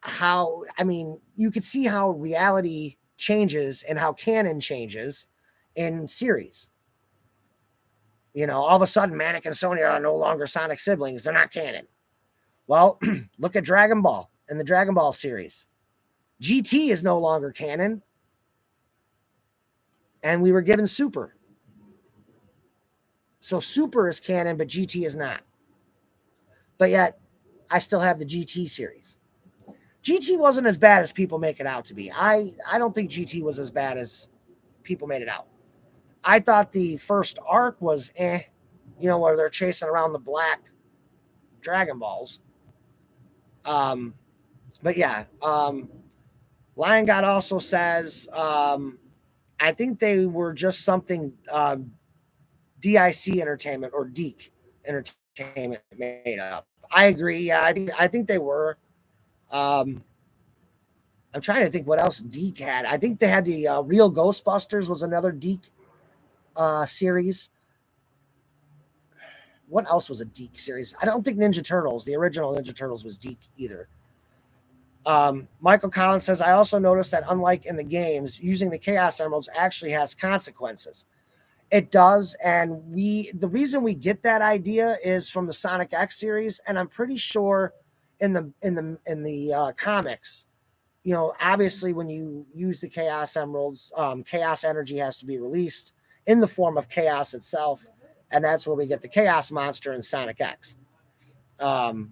you could see how reality changes and how canon changes in series. All of a sudden, Manic and Sonya are no longer Sonic siblings. They're not canon. Well, look at Dragon Ball and the Dragon Ball series. GT is no longer canon. And we were given Super. So Super is canon, but GT is not. But yet, I still have the GT series. GT wasn't as bad as people make it out to be. I don't think GT was as bad as people made it out. I thought the first arc was where they're chasing around the black Dragon Balls. But yeah, Lion God also says, I think they were just something DIC Entertainment or DEEK Entertainment made up. I agree. Yeah, I think they were. Um, I'm trying to think what else DEEK had. I think they had the Real Ghostbusters was another DEEK series. What else was a DEEK series? I don't think Ninja Turtles, the original Ninja Turtles, was DEEK either. Michael Collins says, I also noticed that unlike in the games, using the Chaos Emeralds actually has consequences. It does, and the reason we get that idea is from the Sonic X series, and I'm pretty sure in the comics, obviously when you use the Chaos Emeralds, Chaos energy has to be released in the form of Chaos itself, and that's where we get the Chaos monster in Sonic X. And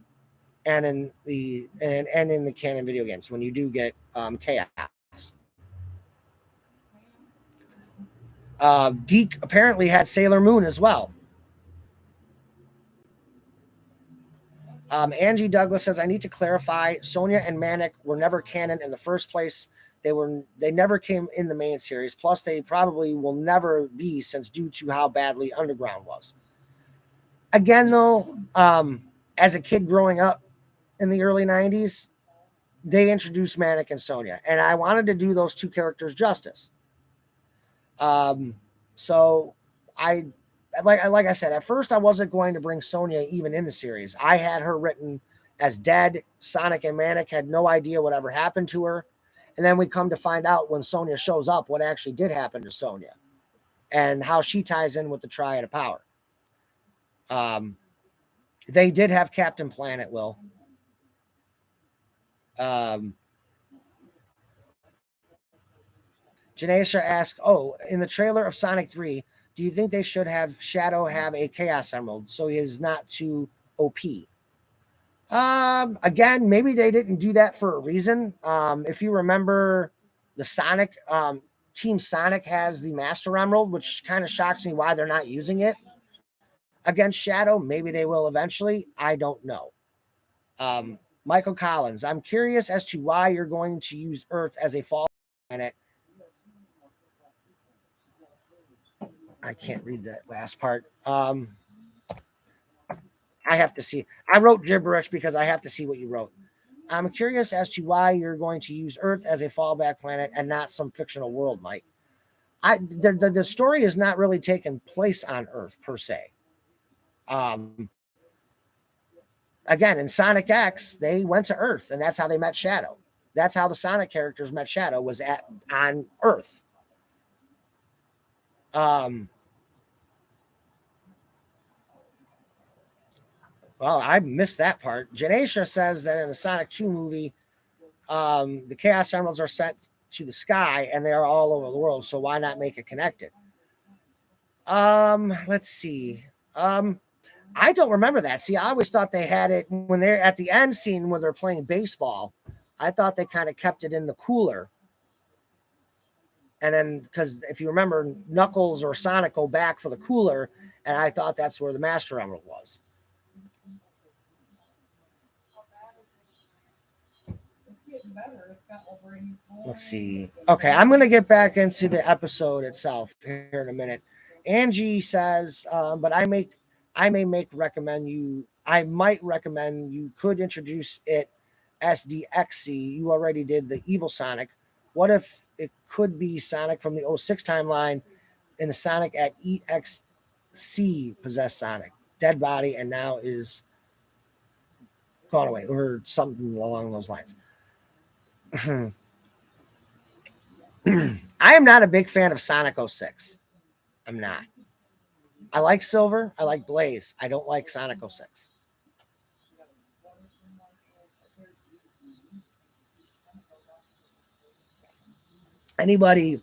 in the canon video games when you do get Chaos. Deke apparently had Sailor Moon as well. Angie Douglas says, I need to clarify, Sonya and Manic were never canon in the first place. They never came in the main series. Plus, they probably will never be since due to how badly Underground was. Again, though, as a kid growing up in the early 90s, they introduced Manic and Sonya, and I wanted to do those two characters justice. So like I said, at first I wasn't going to bring Sonya even in the series. I had her written as dead. Sonic and Manic had no idea whatever happened to her. And then we come to find out when Sonya shows up what actually did happen to Sonya and how she ties in with the Triad of Power. They did have Captain Planet, Will. Janesha asks, in the trailer of Sonic 3, do you think they should have Shadow have a Chaos Emerald so he is not too OP? Again, maybe they didn't do that for a reason. If you remember the Sonic, Team Sonic has the Master Emerald, which kind of shocks me why they're not using it against Shadow. Maybe they will eventually. I don't know. Michael Collins, I'm curious as to why you're going to use Earth as a fall planet. I can't read that last part. I have to see. I wrote gibberish because I have to see what you wrote. I'm curious as to why you're going to use Earth as a fallback planet and not some fictional world, Mike. The story is not really taking place on Earth per se. Um, Again, in Sonic X, they went to Earth, and that's how they met Shadow. That's how the Sonic characters met Shadow, was at on Earth. Um, well, I missed that part. Janesha says that in the Sonic 2 movie, the Chaos Emeralds are sent to the sky, and they are all over the world. So why not make it connected? Let's see. I don't remember that. See, I always thought they had it when they're at the end scene where they're playing baseball. I thought they kind of kept it in the cooler. And then, because if you remember, Knuckles or Sonic go back for the cooler, and I thought that's where the Master Emerald was. Let's see. Okay, I'm going to get back into the episode itself here in a minute. Angie says, but I may make recommend you. I might recommend you could introduce it SDXC. You already did the Evil Sonic. What if it could be Sonic from the '06 timeline in the Sonic at EXC possessed Sonic, dead body, and now is gone away, or something along those lines. I am not a big fan of Sonic '06. I'm not. I like Silver. I like Blaze. I don't like Sonic '06. Anybody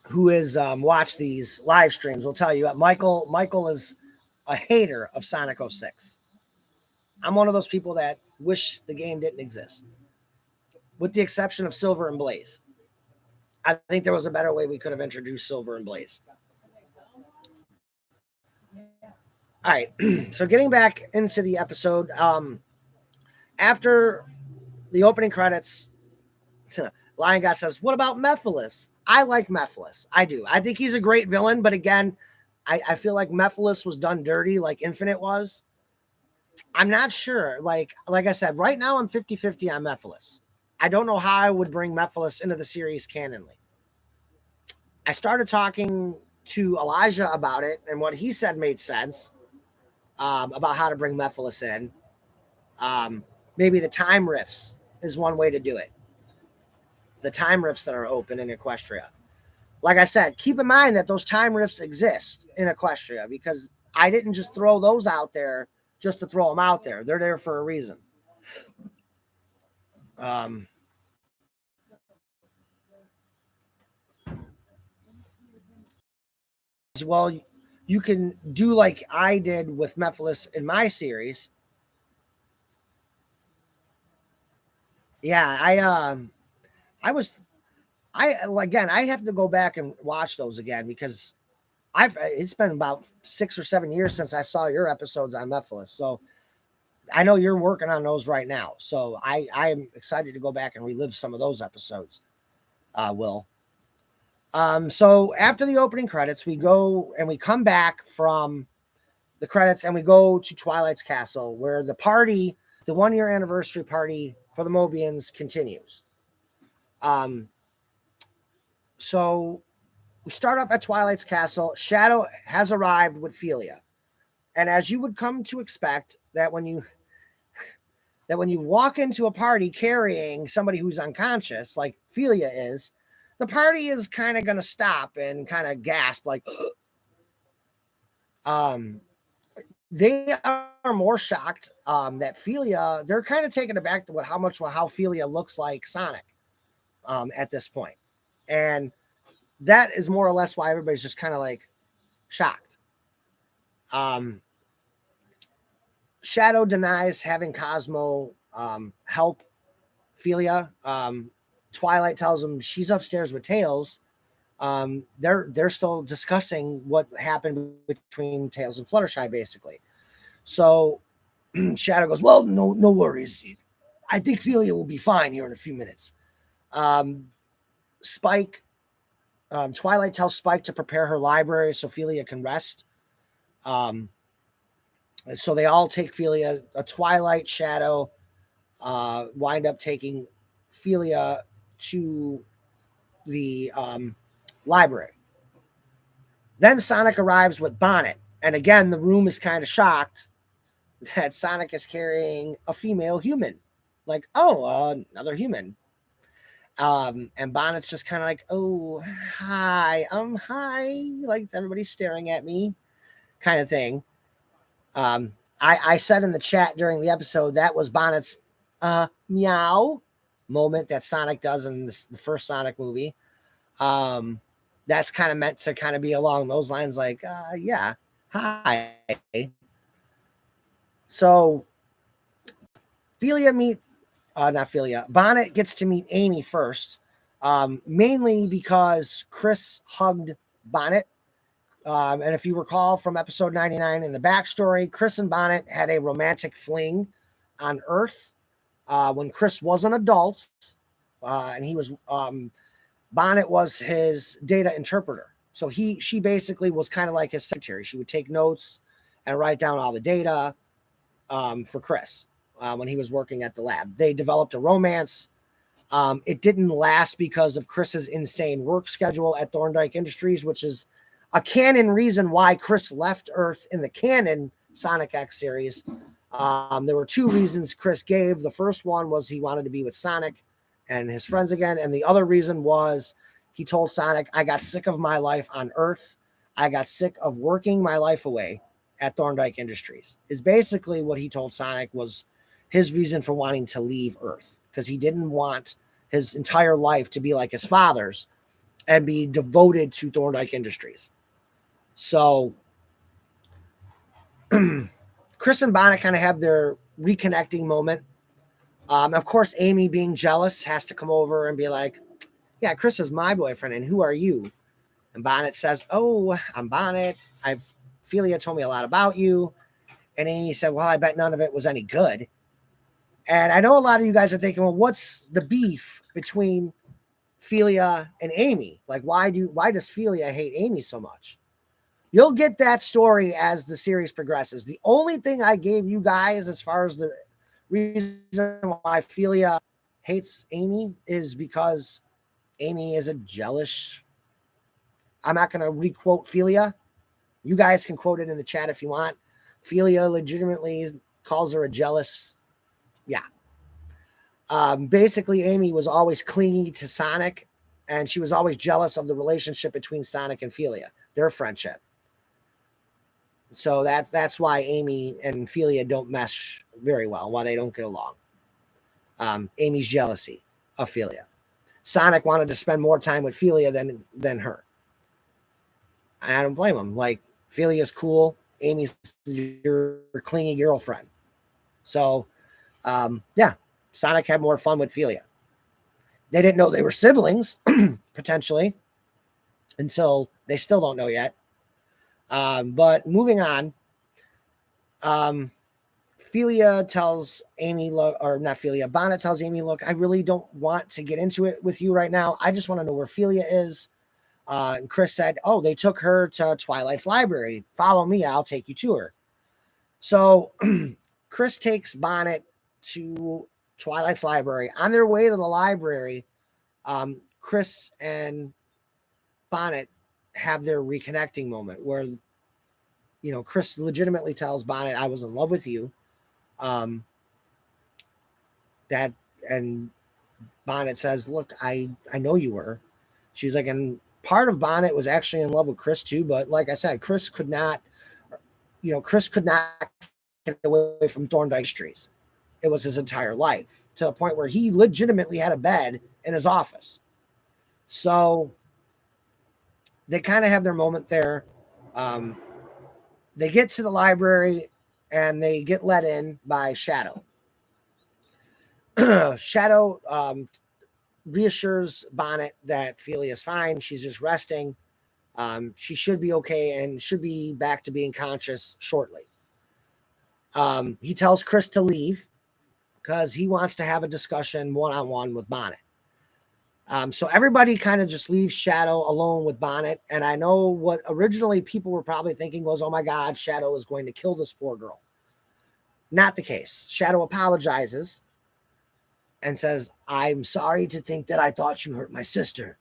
who has watched these live streams will tell you that Michael is a hater of Sonic '06. I'm one of those people that wish the game didn't exist, with the exception of Silver and Blaze. I think there was a better way we could have introduced Silver and Blaze. All right, so getting back into the episode, after the opening credits, Lion God says, "What about Mephiles?" I like Mephiles. I do. I think he's a great villain, but again, I feel like Mephiles was done dirty like Infinite was. I'm not sure. Like I said, right now I'm 50-50 on Mephiles. I don't know how I would bring Mephiles into the series canonly. I started talking to Elijah about it, and what he said made sense, about how to bring Mephiles in. Maybe the time rifts is one way to do it. The time rifts that are open in Equestria. Like I said, keep in mind that those time rifts exist in Equestria, because I didn't just throw those out there just to throw them out there. They're there for a reason. Um, well, you can do like I did with Mephiles in my series. Yeah, I was I again I have to go back and watch those again, because I've it's been about 6 or 7 years since I saw your episodes on Mephiles. So I know you're working on those right now. So I am excited to go back and relive some of those episodes. Will. So after the opening credits, we go and we come back from the credits and we go to Twilight's Castle, where the party, the 1 year anniversary party for the Mobians, continues. Um, so we start off at Twilight's Castle. Shadow has arrived with Felia. And as you would come to expect, that when you walk into a party carrying somebody who's unconscious, like Felia is, the party is kind of going to stop and kind of gasp, like, um, they are more shocked that Felia, they're kind of taken aback to how Felia looks like Sonic at this point. And that is more or less why everybody's just kind of like shocked. Um, Shadow denies having Cosmo help Felia. Twilight tells him she's upstairs with Tails. They're still discussing what happened between Tails and Fluttershy, basically. So Shadow goes, "Well, no worries. I think Felia will be fine here in a few minutes." Spike, Twilight tells Spike to prepare her library so Felia can rest. Um, So they all take Philia, a Twilight Shadow, wind up taking Philia to the library. Then Sonic arrives with Bonnet. And again, the room is kind of shocked that Sonic is carrying a female human. Like, oh, another human. And Bonnet's just kind of like, oh, hi, hi. Like, everybody's staring at me, kind of thing. I said in the chat during the episode that was Bonnet's meow moment that Sonic does in the first Sonic movie. That's kind of meant to kind of be along those lines, like, yeah, hi. So Philia not Philia, Bonnet gets to meet Amy first, mainly because Chris hugged Bonnet. And if you recall from episode 99 in the backstory, Chris and Bonnet had a romantic fling on Earth when Chris was an adult, and he was Bonnet was his data interpreter. So she basically was kind of like his secretary. She would take notes and write down all the data for Chris when he was working at the lab. They developed a romance. It didn't last because of Chris's insane work schedule at Thorndike Industries, which is a canon reason why Chris left Earth in the canon Sonic X series. There were two reasons Chris gave. The first one was he wanted to be with Sonic and his friends again. And the other reason was he told Sonic, I got sick of my life on Earth. I got sick of working my life away at Thorndike Industries. Is basically what he told Sonic was his reason for wanting to leave Earth, because he didn't want his entire life to be like his father's and be devoted to Thorndike Industries. So Chris and Bonnet kind of have their reconnecting moment. Of course, Amy, being jealous, has to come over and be like, yeah, Chris is my boyfriend, and who are you? And Bonnet says, oh, I'm Bonnet. Philia told me a lot about you. And Amy said, well, I bet none of it was any good. And I know a lot of you guys are thinking, well, what's the beef between Philia and Amy? Like, why does Philia hate Amy so much? You'll get that story as the series progresses. The only thing I gave you guys as far as the reason why Philia hates Amy is because Amy is a jealous. I'm not going to requote Philia. You guys can quote it in the chat if you want. Philia legitimately calls her a jealous. Yeah. Basically, Amy was always clingy to Sonic, and she was always jealous of the relationship between Sonic and Philia, their friendship. So that's why Amy and Philia don't mesh very well, why they don't get along. Amy's jealousy of Philia. Sonic wanted to spend more time with Philia than her. And I don't blame him. Like, Philia's cool. Amy's your clingy girlfriend. So, yeah, Sonic had more fun with Philia. They didn't know they were siblings, potentially, until they still don't know yet. But moving on, Philia tells Amy, Bonnet tells Amy, look, I really don't want to get into it with you right now. I just want to know where Philia is. And Chris said, oh, they took her to Twilight's library. Follow me. I'll take you to her. So Chris takes Bonnet to Twilight's library. On their way to the library, Chris and Bonnet have their reconnecting moment where, you know, Chris legitimately tells Bonnet, I was in love with you. And Bonnet says, look, I know you were. She's like, and part of Bonnet was actually in love with Chris too. But like I said, Chris could not get away from Thorndike Industries. It was his entire life, to the point where he legitimately had a bed in his office. So they kind of have their moment there. They get to the library and they get let in by Shadow. Shadow reassures Bonnet that Philia is fine. She's just resting. She should be okay and should be back to being conscious shortly. He tells Chris to leave because he wants to have a discussion one-on-one with Bonnet. So everybody kind of just leaves Shadow alone with Bonnet. And I know what originally people were probably thinking was, oh my God, Shadow is going to kill this poor girl. Not the case. Shadow apologizes and says, I'm sorry to think that I thought you hurt my sister.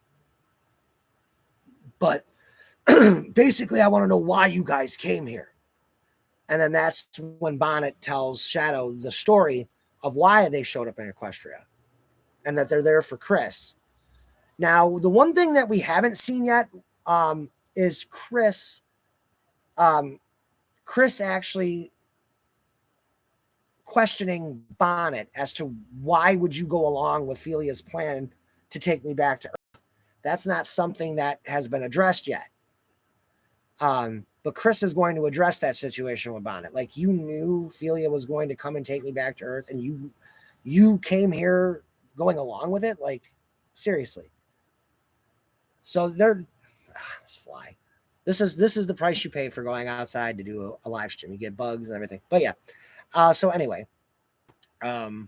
But basically, I want to know why you guys came here. And then that's when Bonnet tells Shadow the story of why they showed up in Equestria and that they're there for Chris. Now, the one thing that we haven't seen yet is Chris. Chris actually questioning Bonnet as to why would you go along with Felia's plan to take me back to Earth. That's not something that has been addressed yet. But Chris is going to address that situation with Bonnet. Like, you knew Felia was going to come and take me back to Earth, and you came here going along with it. Like, seriously. So this fly. This is the price you pay for going outside to do a live stream. You get bugs and everything. But yeah. So anyway, Bonnet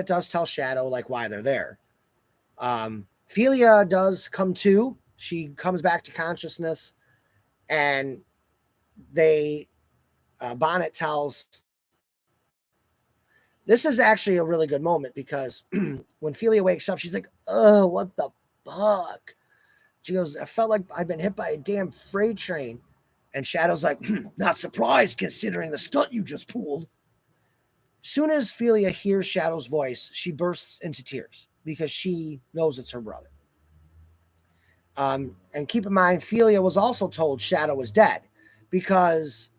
does tell Shadow like why they're there. Felia does come to. She comes back to consciousness, and Bonnet tells. This is actually a really good moment because when Felia wakes up, she's like, "Oh, what the fuck?" She goes, "I felt like I've been hit by a damn freight train." And Shadow's like, "Not surprised considering the stunt you just pulled." Soon as Felia hears Shadow's voice, she bursts into tears because she knows it's her brother. And keep in mind, Felia was also told Shadow was dead because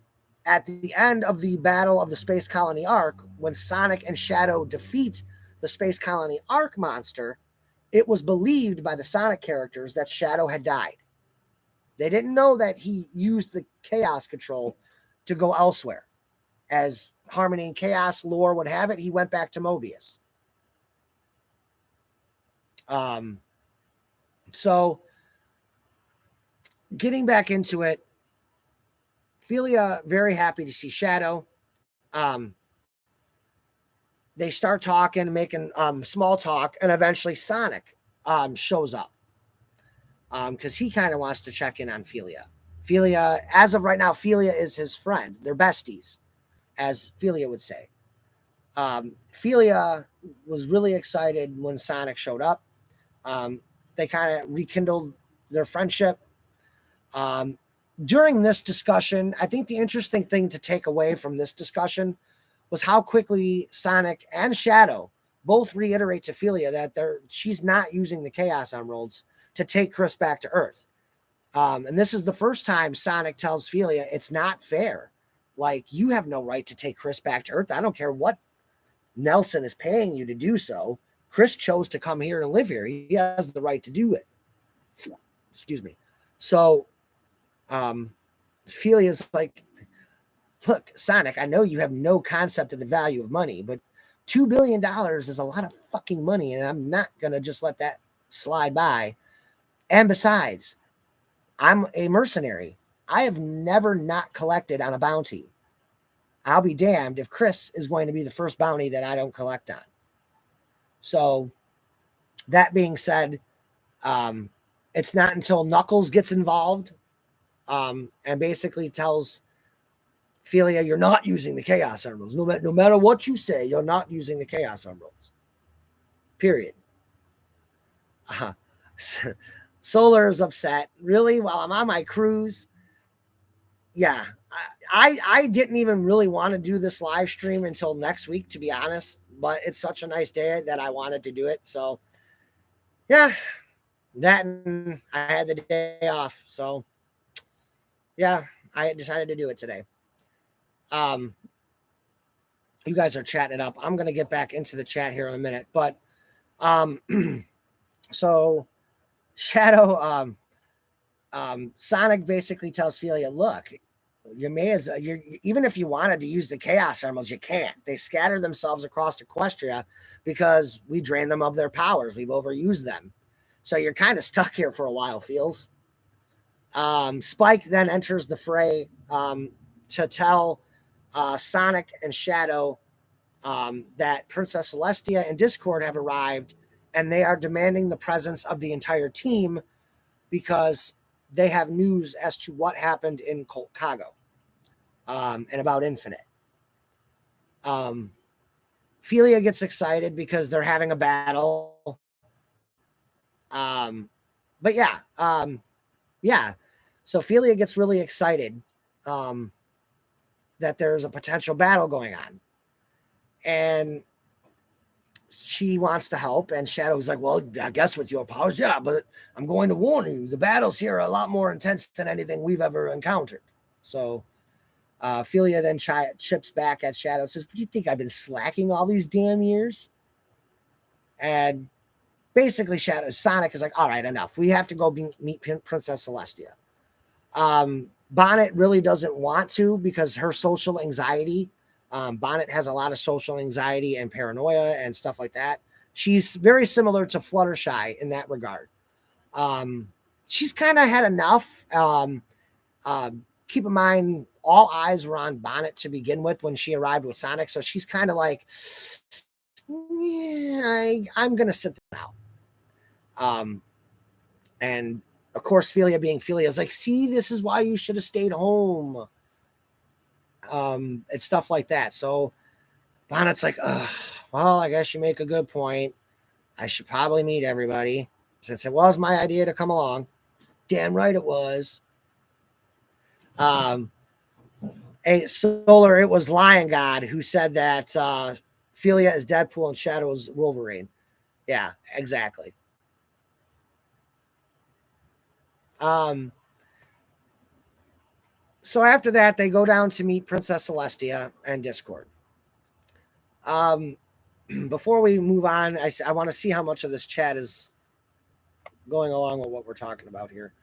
at the end of the Battle of the Space Colony Ark, when Sonic and Shadow defeat the Space Colony Ark monster, it was believed by the Sonic characters that Shadow had died. They didn't know that he used the Chaos Control to go elsewhere. As Harmony and Chaos lore would have it, he went back to Mobius. So, getting back into it, Felia very happy to see Shadow. They start talking, making small talk, and eventually Sonic shows up because he kind of wants to check in on Felia. Felia, as of right now, Felia is his friend. They're besties, as Felia would say. Felia was really excited when Sonic showed up. They kind of rekindled their friendship. During this discussion, I think the interesting thing to take away from this discussion was how quickly Sonic and Shadow both reiterate to Felia that she's not using the Chaos Emeralds to take Chris back to Earth. And this is the first time Sonic tells Felia it's not fair. Like, you have no right to take Chris back to Earth. I don't care what Nelson is paying you to do so. Chris chose to come here and live here. He has the right to do it. Excuse me. So, Felia's like, look, Sonic, I know you have no concept of the value of money, but $2 billion is a lot of fucking money, and I'm not going to just let that slide by. And besides, I'm a mercenary. I have never not collected on a bounty. I'll be damned if Chris is going to be the first bounty that I don't collect on. So, that being said, it's not until Knuckles gets involved and basically tells Felia, you're not using the Chaos Emeralds. No matter what you say, you're not using the Chaos Emeralds. Period. Solar is upset. Really? While I'm on my cruise? Yeah. I didn't even really want to do this live stream until next week, to be honest. But it's such a nice day that I wanted to do it. So, yeah. That and I had the day off. So, yeah, I decided to do it today. You guys are chatting it up. I'm going to get back into the chat here in a minute. But so Shadow, Sonic basically tells Felia, look, you may as even if you wanted to use the Chaos Emeralds, you can't. They scatter themselves across Equestria because we drain them of their powers. We've overused them. So you're kind of stuck here for a while, Feels. Spike then enters the fray to tell Sonic and Shadow that Princess Celestia and Discord have arrived, and they are demanding the presence of the entire team because they have news as to what happened in Colcago. and about Infinite. Felia gets excited because they're having a battle. But yeah. So Felia gets really excited that there's a potential battle going on. And she wants to help, and Shadow's like, well, I guess with your powers, yeah, but I'm going to warn you, the battles here are a lot more intense than anything we've ever encountered. So Felia then chips back at Shadow, says, what do you think, I've been slacking all these damn years? And basically Sonic is like, all right, enough. We have to go meet Princess Celestia. Bonnet really doesn't want to because her social anxiety. Bonnet has a lot of social anxiety and paranoia and stuff like that. She's very similar to Fluttershy in that regard. She's kind of had enough. Keep in mind, all eyes were on Bonnet to begin with when she arrived with Sonic, so she's kind of like, yeah, I'm going to sit this out. And of course, Felia being Felia is like, see, this is why you should have stayed home. And stuff like that. So Bonnet's like, well, I guess you make a good point. I should probably meet everybody since it was my idea to come along. Damn right it was. Solar, it was Lion God who said that Felia is Deadpool and Shadow is Wolverine. Yeah, exactly. So after that, they go down to meet Princess Celestia and Discord. Before we move on, I want to see how much of this chat is going along with what we're talking about here.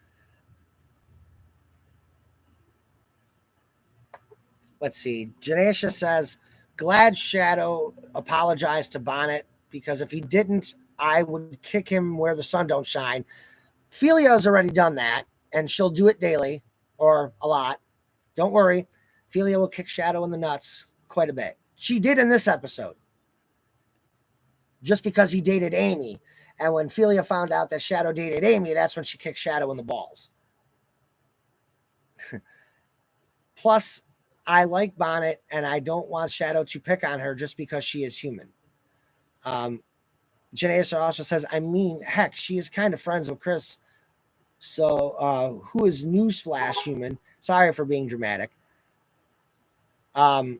Let's see. Janesha says, glad Shadow apologized to Bonnet because if he didn't, I would kick him where the sun don't shine. Felia's already done that, and she'll do it daily or a lot. Don't worry. Felia will kick Shadow in the nuts quite a bit. She did in this episode. Just because he dated Amy. And when Felia found out that Shadow dated Amy, that's when she kicked Shadow in the balls. Plus, I like Bonnet, and I don't want Shadow to pick on her just because she is human. Janaisa also says, I mean, heck, she is kind of friends with Chris. So, who is newsflash human? Sorry for being dramatic. Michael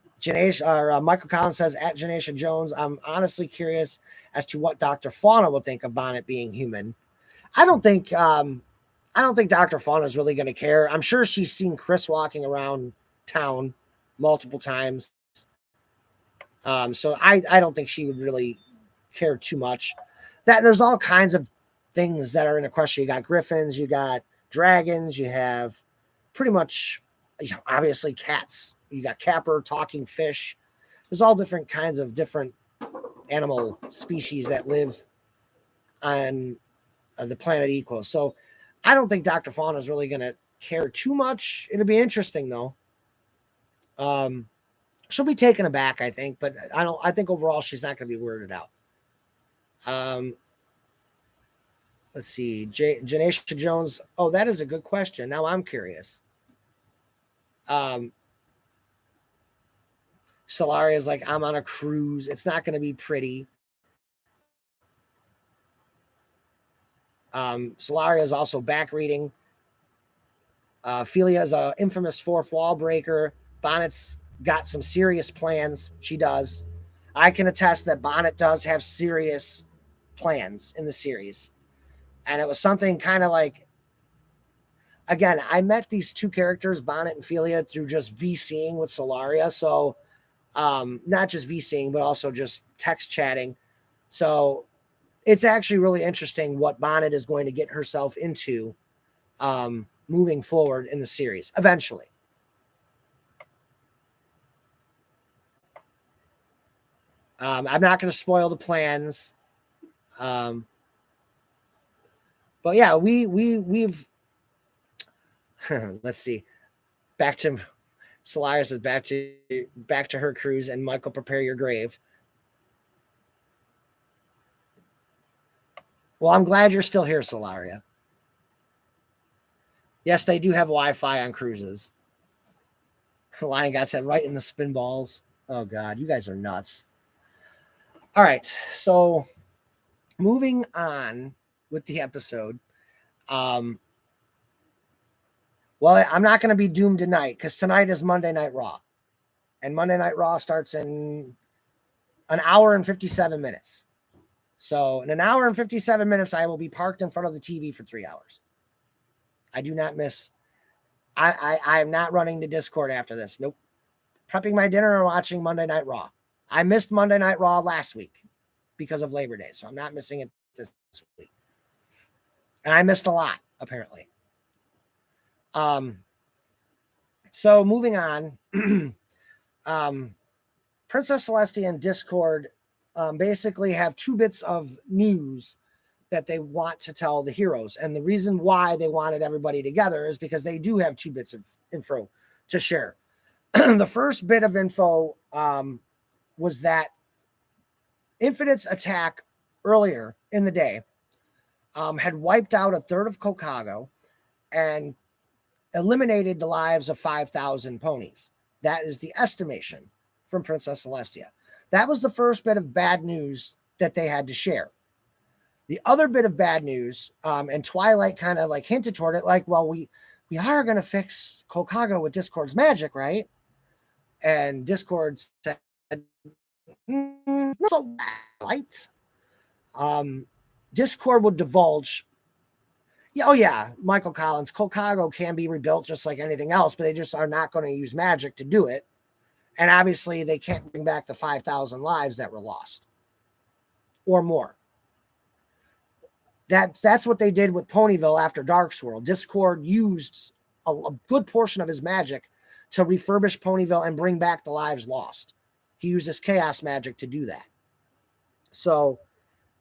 Collins says, at Janaisha Jones, I'm honestly curious as to what Dr. Fauna will think of Bonnet being human. I don't think Dr. Fauna is really going to care. I'm sure she's seen Chris walking around town multiple times. So I don't think she would really care too much. That there's all kinds of things that are in a question. You got griffins, you got dragons, you have pretty much, obviously cats. You got capper, talking fish. There's all different kinds of different animal species that live on the planet Equal. So I don't think Dr. Fauna is really going to care too much. It'll be interesting though. She'll be taken aback, I think, but I think overall she's not going to be weirded out. Let's see. Janesha Jones. Oh, that is a good question. Now I'm curious. Solaria is like, I'm on a cruise. It's not going to be pretty. Solaria is also back reading. Felia is an infamous fourth wall breaker. Bonnet's got some serious plans. She does. I can attest that Bonnet does have serious plans in the series. And it was something kind of like, again, I met these two characters, Bonnet and Felia, through just VCing with Solaria. So not just VCing, but also just text chatting. So it's actually really interesting what Bonnet is going to get herself into moving forward in the series eventually. I'm not going to spoil the plans. But yeah, we've let's see. Back to Solaria says back to her cruise, and Michael, prepare your grave. Well, I'm glad you're still here, Solaria. Yes, they do have Wi-Fi on cruises. The Lion got said right in the spin balls. Oh God, you guys are nuts. All right, so moving on with the episode. Well, I'm not going to be doomed tonight because tonight is Monday Night Raw, and Monday Night Raw starts in an hour and 57 minutes. So in an hour and 57 minutes, I will be parked in front of the TV for 3 hours. I do not miss. I am not running to Discord after this. Nope. Prepping my dinner and watching Monday Night Raw. I missed Monday Night Raw last week because of Labor Day, so I'm not missing it this week. And I missed a lot, apparently. So moving on, Princess Celestia and Discord basically have 2 bits of news that they want to tell the heroes. And the reason why they wanted everybody together is because they do have 2 bits of info to share. The first bit of info was that Infinite's attack earlier in the day had wiped out a third of Chicago and eliminated the lives of 5,000 ponies. That is the estimation from Princess Celestia. That was the first bit of bad news that they had to share. The other bit of bad news, and Twilight kind of like hinted toward it, like, well, we are going to fix Chicago with Discord's magic, right? And Discord said, not so light. Discord would divulge. Yeah, oh yeah, Michael Collins, Chicago can be rebuilt just like anything else, but they just are not going to use magic to do it. And obviously, they can't bring back the 5,000 lives that were lost or more. That's what they did with Ponyville after Dark Swirl. Discord used a good portion of his magic to refurbish Ponyville and bring back the lives lost. He used his chaos magic to do that. So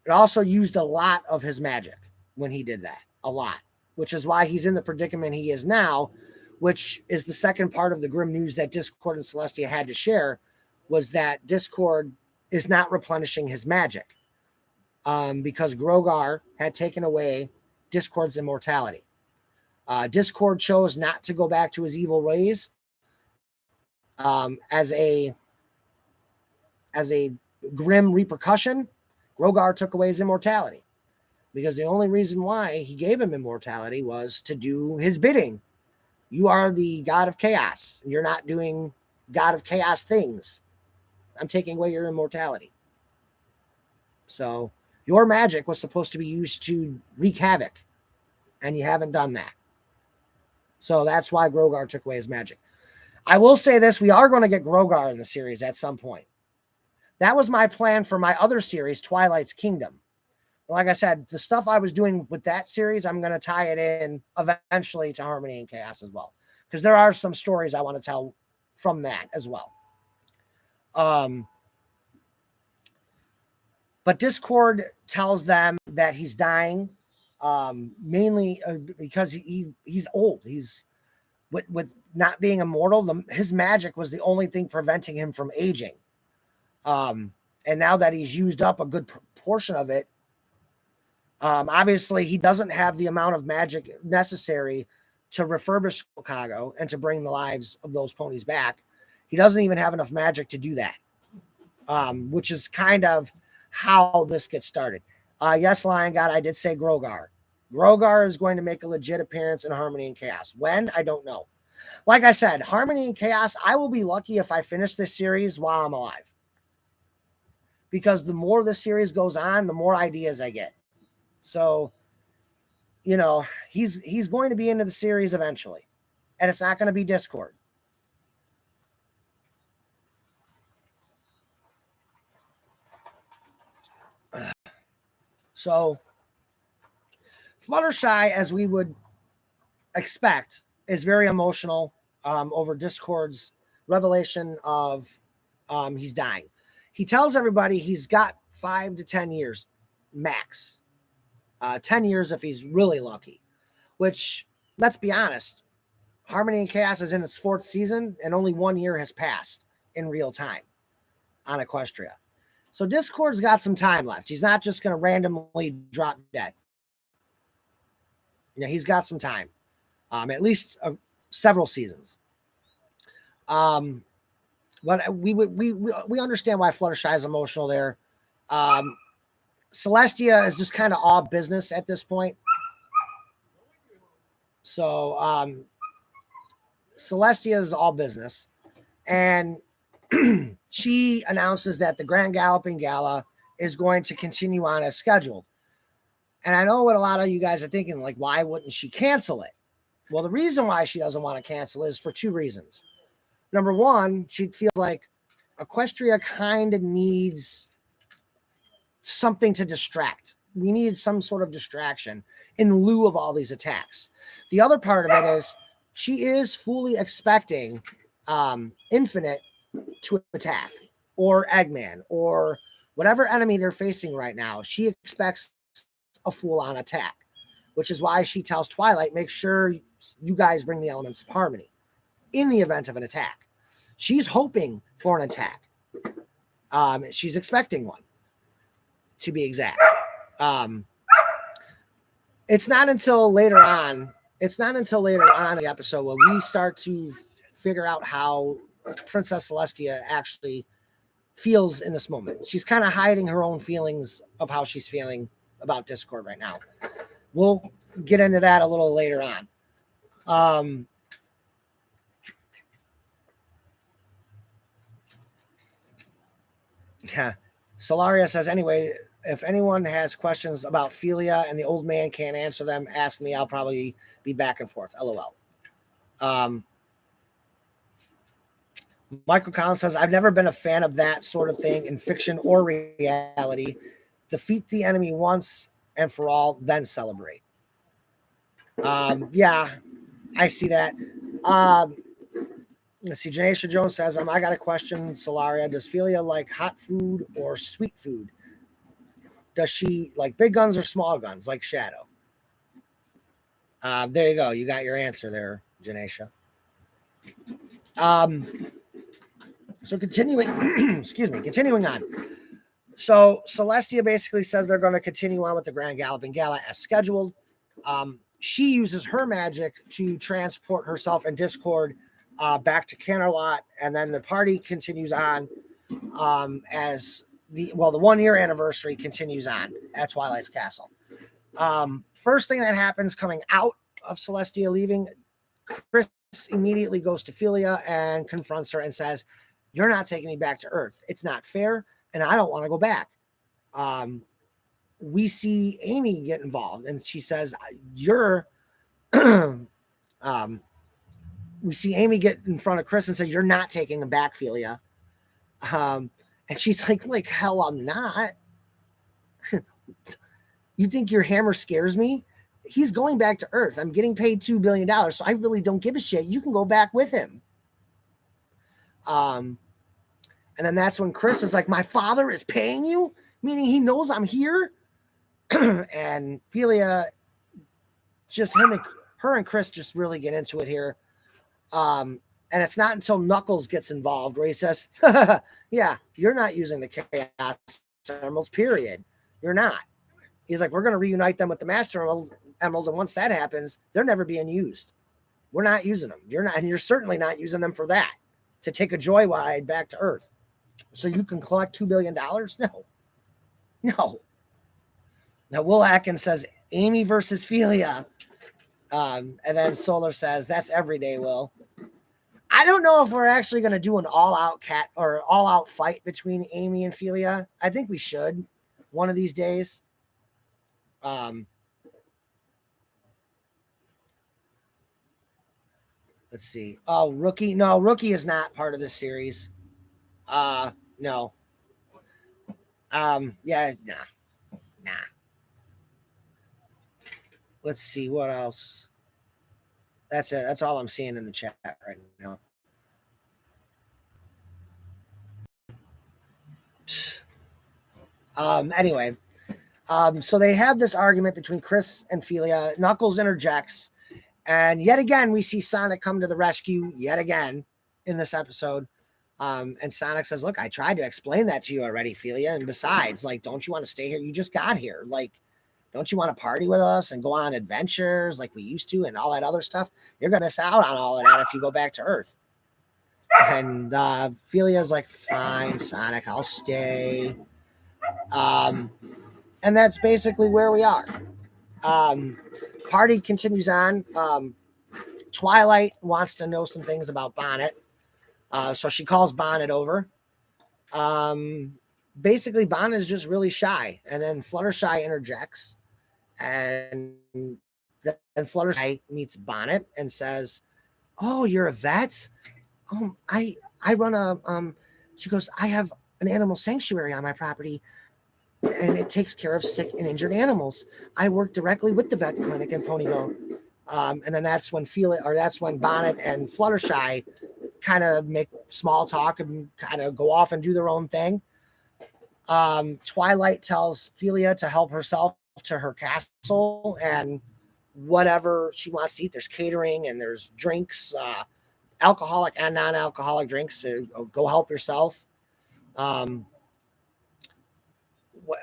it also used a lot of his magic when he did that, a lot, which is why he's in the predicament he is now, which is the second part of the grim news that Discord and Celestia had to share, was that Discord is not replenishing his magic. Because Grogar had taken away Discord's immortality. Discord chose not to go back to his evil ways as a grim repercussion. Grogar took away his immortality because the only reason why he gave him immortality was to do his bidding. You are the god of chaos. You're not doing god of chaos things. I'm taking away your immortality. So your magic was supposed to be used to wreak havoc, and you haven't done that. So that's why Grogar took away his magic. I will say this, we are going to get Grogar in the series at some point. That was my plan for my other series, Twilight's Kingdom. Like I said, the stuff I was doing with that series, I'm going to tie it in eventually to Harmony and Chaos as well. Because there are some stories I want to tell from that as well. But Discord tells them that he's dying, mainly because he's old. He's with not being immortal. His magic was the only thing preventing him from aging. And now that he's used up a good portion of it, obviously he doesn't have the amount of magic necessary to refurbish Chicago and to bring the lives of those ponies back. He doesn't even have enough magic to do that, which is kind of how this gets started. Yes, Lion God, I did say Grogar. Grogar is going to make a legit appearance in Harmony and Chaos. When? I don't know. Like I said, Harmony and Chaos, I will be lucky if I finish this series while I'm alive. Because the more this series goes on, the more ideas I get. So, you know, he's going to be into the series eventually. And it's not going to be Discord. So, Fluttershy, as we would expect, is very emotional over Discord's revelation of he's dying. He tells everybody he's got 5 to 10 years max. 10 years if he's really lucky. Which, let's be honest, Harmony and Chaos is in its 4th season, and only 1 year has passed in real time on Equestria. So Discord's got some time left. He's not just going to randomly drop dead. You know, he's got some time. At least several seasons. But we understand why Fluttershy is emotional there. Um, Celestia is just kind of all business at this point. So Celestia is all business, and she announces that the Grand Galloping Gala is going to continue on as scheduled. And I know what a lot of you guys are thinking, like, why wouldn't she cancel it? Well, the reason why she doesn't want to cancel is for two reasons. Number one, she feels like Equestria kind of needs something to distract. We need some sort of distraction in lieu of all these attacks. The other part of it is she is fully expecting Infinite to attack, or Eggman, or whatever enemy they're facing right now. She expects a full-on attack, which is why she tells Twilight, make sure you guys bring the elements of harmony in the event of an attack. She's hoping for an attack. She's expecting one, to be exact. It's not until later on. It's not until later on in the episode when we start to figure out how Princess Celestia actually feels in this moment. She's kind of hiding her own feelings of how she's feeling about Discord right now. We'll get into that a little later on. Yeah. Solaria says, anyway, if anyone has questions about Philia and the old man can't answer them, ask me. I'll probably be back and forth. LOL. Michael Collins says, I've never been a fan of that sort of thing in fiction or reality. Defeat the enemy once and for all, then celebrate. Yeah, I see that. Let's see. Janesha Jones says, I got a question, Solaria. Does Philia like hot food or sweet food? Does she like big guns or small guns like Shadow? There you go. You got your answer there, Janesha. So continuing, continuing on. So Celestia basically says they're going to continue on with the Grand Galloping Gala as scheduled. She uses her magic to transport herself and Discord back to Canterlot, and then the party continues on as the 1 year anniversary continues on at Twilight's Castle. First thing that happens coming out of Celestia leaving, Chris immediately goes to Philia and confronts her and says, you're not taking me back to Earth. It's not fair, and I don't want to go back. We see Amy get involved, and she says, you're... we see Amy get in front of Chris and say, you're not taking him back, Philia. And she's like, hell, I'm not. You think your hammer scares me? He's going back to Earth. I'm getting paid $2 billion, so I really don't give a shit. You can go back with him. And then that's when Chris is like, my father is paying you? Meaning he knows I'm here? And Philia, just her and Chris just really get into it here. And it's not until Knuckles gets involved where he says, yeah, you're not using the Chaos Emeralds, period. You're not. He's like, we're going to reunite them with the Master Emerald, and once that happens, they're never being used. We're not using them. You're not, and you're certainly not using them for that, to take a joyride back to Earth. So you can collect $2 billion? No. Now, Will Atkins says, Amy versus Philia. And then Solar says, that's every day, Will. I don't know if we're actually going to do an all-out fight between Amy and Philia. I think we should one of these days. Let's see. Oh, Rookie. No, Rookie is not part of this series. No. Yeah, nah. Let's see what else. That's it. That's all I'm seeing in the chat right now. Anyway, so they have this argument between Chris and Philia. Knuckles interjects, and yet again we see Sonic come to the rescue yet again in this episode. And Sonic says, look, I tried to explain that to you already, Philia. And besides, like, don't you want to stay here? You just got here. Like, don't you want to party with us and go on adventures like we used to and all that other stuff? You're going to miss out on all of that if you go back to Earth. And Felia's like, fine, Sonic, I'll stay. Um, and that's basically where we are. Um, Party continues on. Twilight wants to know some things about Bonnet. So she calls Bonnet over. Basically, Bonnet is just really shy. And then Fluttershy interjects. And then Fluttershy meets Bonnet and says, "Oh, you're a vet? I run a She goes, I have an animal sanctuary on my property, and it takes care of sick and injured animals. I work directly with the vet clinic in Ponyville." And then that's when Bonnet and Fluttershy kind of make small talk and kind of go off and do their own thing. Twilight tells Felia to help herself to her castle and whatever she wants to eat. There's catering and there's drinks, alcoholic and non-alcoholic drinks. So go help yourself. Um,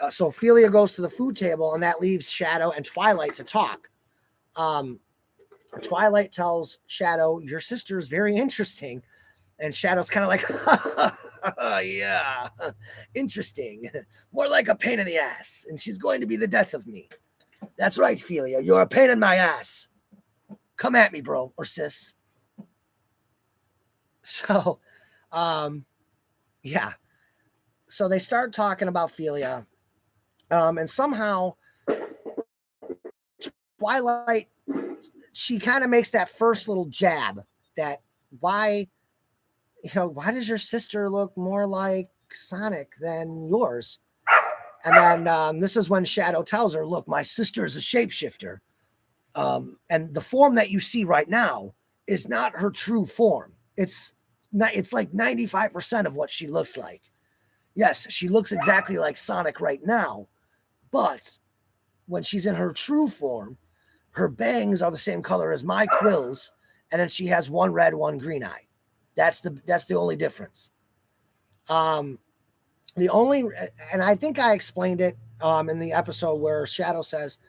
so Felia goes to the food table, and that leaves Shadow and Twilight to talk. Twilight tells Shadow, "Your sister is very interesting." And Shadow's kind of like, "Yeah, interesting. More like a pain in the ass. And she's going to be the death of me." "That's right, Felia. You're a pain in my ass. Come at me, bro, or sis." So, yeah. So they start talking about Felia. And somehow Twilight, she kind of makes that first little jab that why does your sister look more like Sonic than yours? And then this is when Shadow tells her, "Look, my sister is a shapeshifter. And the form that you see right now is not her true form. It's like 95% of what she looks like. Yes, she looks exactly like Sonic right now, but when she's in her true form, her bangs are the same color as my quills, and then she has one red, one green eye. That's the only difference." Um, and I think I explained it in the episode where Shadow says,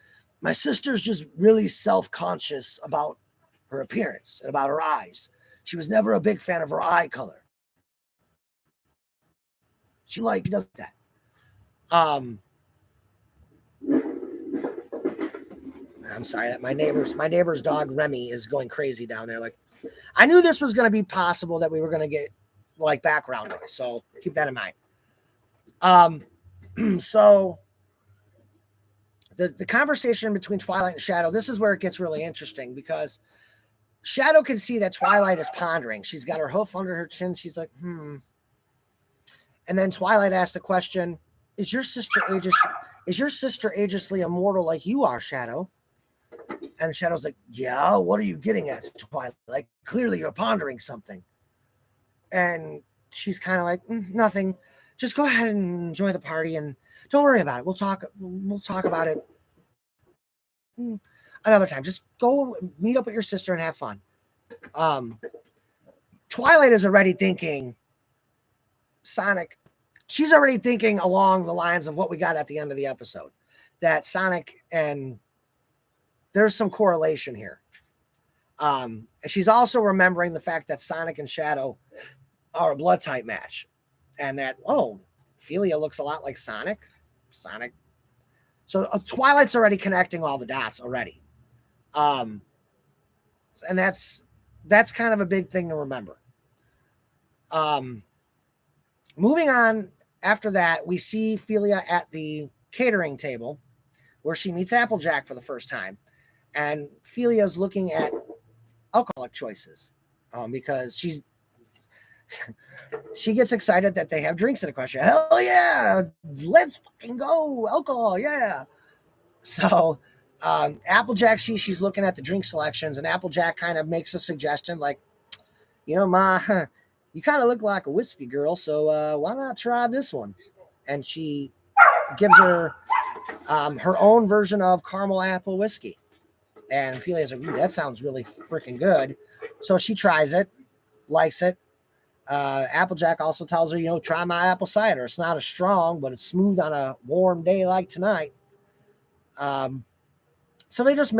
"My sister's just really self-conscious about her appearance and about her eyes. She was never a big fan of her eye color. She does that." Um, I'm sorry that my neighbor's dog Remy is going crazy down there. Like, I knew this was going to be possible, that we were going to get like background noise, so keep that in mind. So the conversation between Twilight and Shadow, this is where it gets really interesting, because Shadow can see that Twilight is pondering. She's got her hoof under her chin. She's like, And then Twilight asked the question, Is your sister agelessly immortal like you are, Shadow?" And Shadow's like, "Yeah, what are you getting at, Twilight? Like, clearly you're pondering something." And she's kind of like, "Nothing. Just go ahead and enjoy the party, and don't worry about it. We'll talk about it another time. Just go meet up with your sister and have fun." Um, Twilight is already thinking Sonic. She's already thinking along the lines of what we got at the end of the episode, that Sonic and there's some correlation here. She's also remembering the fact that Sonic and Shadow are a blood type match, and that, Felia looks a lot like Sonic. So Twilight's already connecting all the dots already. And that's kind of a big thing to remember. Moving on, after that, we see Felia at the catering table where she meets Applejack for the first time. And Felia's looking at alcoholic choices because she gets excited that they have drinks in the question. Hell yeah, let's fucking go, alcohol, yeah. So Applejack sees she's looking at the drink selections, and Applejack kind of makes a suggestion like, "Ma, you kind of look like a whiskey girl, so why not try this one?" And she gives her her own version of caramel apple whiskey. And Felia's like, "That sounds really freaking good." So she tries it, likes it. Applejack also tells her, "Try my apple cider. It's not as strong, but it's smooth on a warm day like tonight." So they just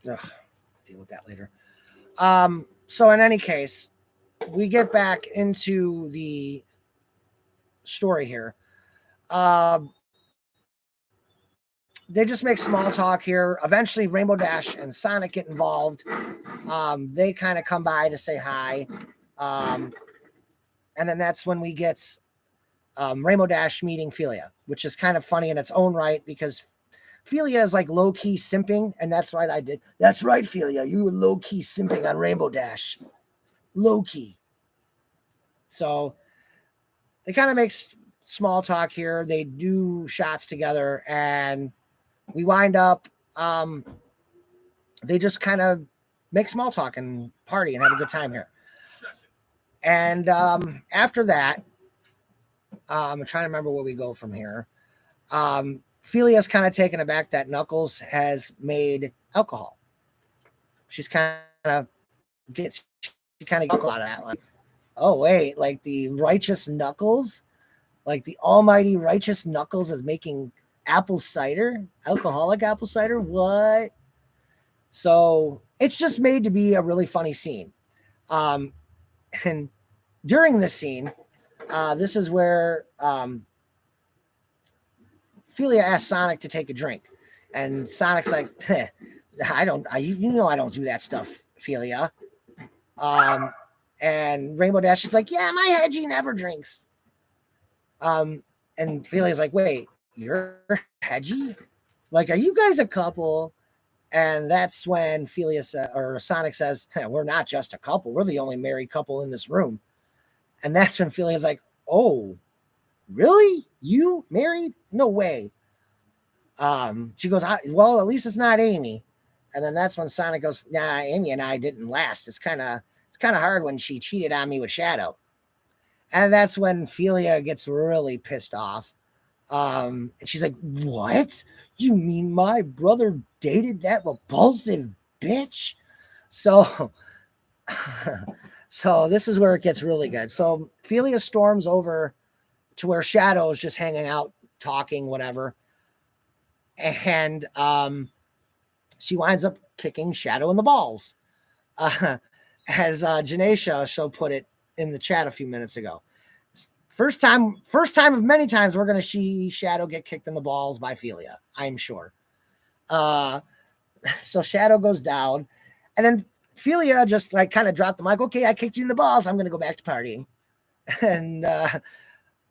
ugh. deal with that later. So in any case, we get back into the story here. They just make small talk here. Eventually, Rainbow Dash and Sonic get involved. They kind of come by to say hi. And then that's when we get Rainbow Dash meeting Philia, which is kind of funny in its own right because Philia is like low key simping, and that's right. I did. That's right, Philia. You were low key simping on Rainbow Dash, low key. So they kind of make small talk here. They do shots together, and we wind up. They just kind of make small talk and party and have a good time here. And after that, I'm trying to remember where we go from here. Philia's kind of taken aback that Knuckles has made alcohol. She's kind of gets alcohol out of that. Like, oh wait, like the righteous Knuckles, like the almighty righteous Knuckles is making apple cider, alcoholic apple cider. What? So it's just made to be a really funny scene. And during this scene, this is where Philia asks Sonic to take a drink, and Sonic's like, I don't, you know, I don't do that stuff, Philia. And Rainbow Dash is like, yeah, my Hedgie never drinks. And Philia's like, wait, you're Hedgie? Like, are you guys a couple? And that's when Sonic says, we're not just a couple. We're the only married couple in this room. And that's when Philia's like, oh, really? You married? No way. She goes, well, at least it's not Amy. And then that's when Sonic goes, nah, Amy and I didn't last. It's kind of hard when she cheated on me with Shadow. And that's when Philia gets really pissed off. And she's like, what? You mean my brother dated that repulsive bitch? So, so this is where it gets really good. So Philia storms over to where Shadow is just hanging out, talking, whatever. And she winds up kicking Shadow in the balls. As Janesha so put it in the chat a few minutes ago. First time of many times we're going to see Shadow get kicked in the balls by Philia, I'm sure. So Shadow goes down, and then Philia just like kind of dropped the mic. Okay, I kicked you in the balls. I'm going to go back to partying. And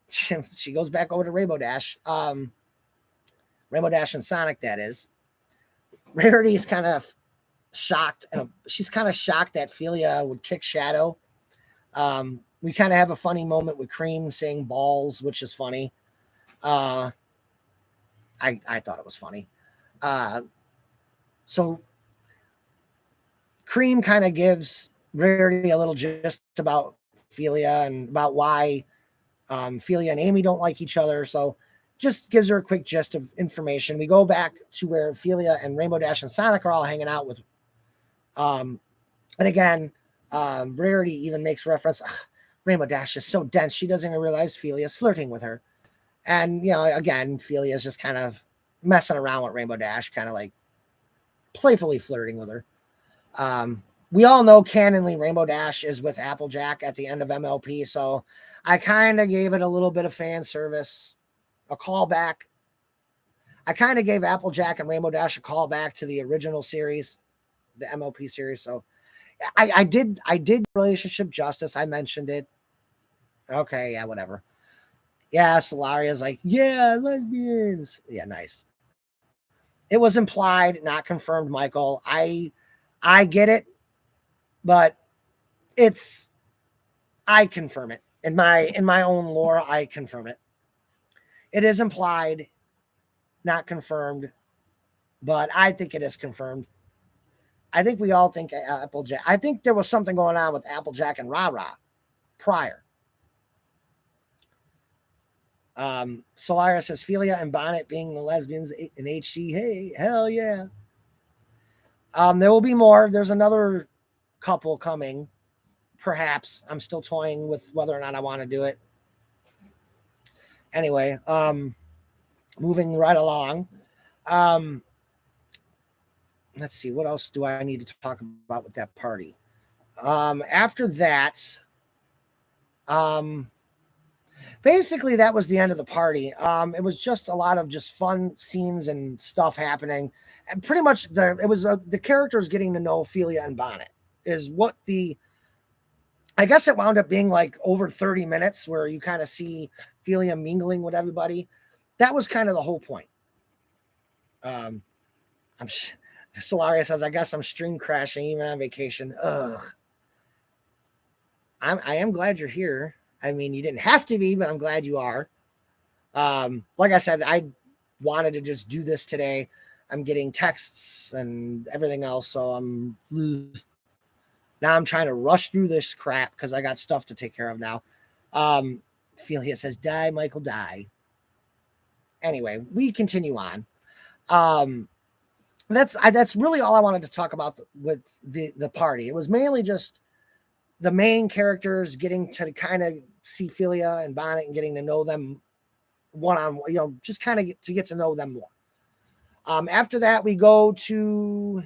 she goes back over to Rainbow Dash. Rainbow Dash and Sonic, that is. Rarity is kind of shocked, and she's kind of shocked that Philia would kick Shadow. We kind of have a funny moment with Cream saying balls, which is funny. I thought it was funny. So Cream kind of gives Rarity a little gist about Philia and about why Philia and Amy don't like each other. So just gives her a quick gist of information. We go back to where Philia and Rainbow Dash and Sonic are all hanging out with. And again, Rarity even makes reference. Rainbow Dash is so dense, she doesn't even realize Philia's flirting with her. And, you know, again, Philia's just kind of messing around with Rainbow Dash, kind of like playfully flirting with her. We all know canonly Rainbow Dash is with Applejack at the end of MLP, so I kind of gave it a little bit of fan service, a callback. I kind of gave Applejack and Rainbow Dash a callback to the original series, the MLP series, so I did relationship justice. I mentioned it. Okay, yeah, whatever. Yeah, Solaria's like, yeah, lesbians. Yeah, nice. It was implied, not confirmed, Michael. I get it, but I confirm it. In my own lore, I confirm it. It is implied, not confirmed, but I think it is confirmed. I think we all think Applejack. I think there was something going on with Applejack and Rah-Rah prior. Solaris says Philia and Bonnet being the lesbians in HD. Hey, hell yeah. There will be more. There's another couple coming. Perhaps. I'm still toying with whether or not I want to do it. Anyway, moving right along. let's see, what else do I need to talk about with that party? After that, um, basically that was the end of the party. It was just a lot of just fun scenes and stuff happening, and pretty much the characters getting to know Ophelia and Bonnet is what the I guess it wound up being like over 30 minutes where you kind of see Ophelia mingling with everybody. That was kind of the whole point. Um, I'm Solaria says, I guess I'm stream crashing even on vacation. Ugh. I am glad you're here. I mean, you didn't have to be, but I'm glad you are. Like I said, I wanted to just do this today. I'm getting texts and everything else, so now I'm trying to rush through this crap because I got stuff to take care of now. Ophelia says, "Die, Michael, die." Anyway, we continue on. Um, that's really all I wanted to talk about with the party. It was mainly just the main characters getting to kind of see Philia and Bonnet and getting to know them one on one, just kind of to get to know them more. After that, we go to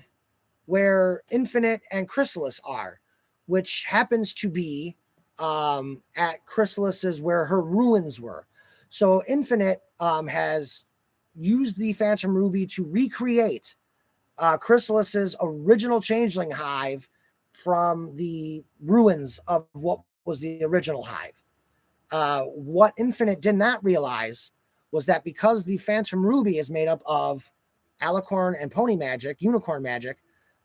where Infinite and Chrysalis are, which happens to be at Chrysalis's where her ruins were. So Infinite has used the Phantom Ruby to recreate Chrysalis's original changeling hive from the ruins of what was the original hive. What Infinite did not realize was that because the Phantom Ruby is made up of alicorn and pony magic, unicorn magic,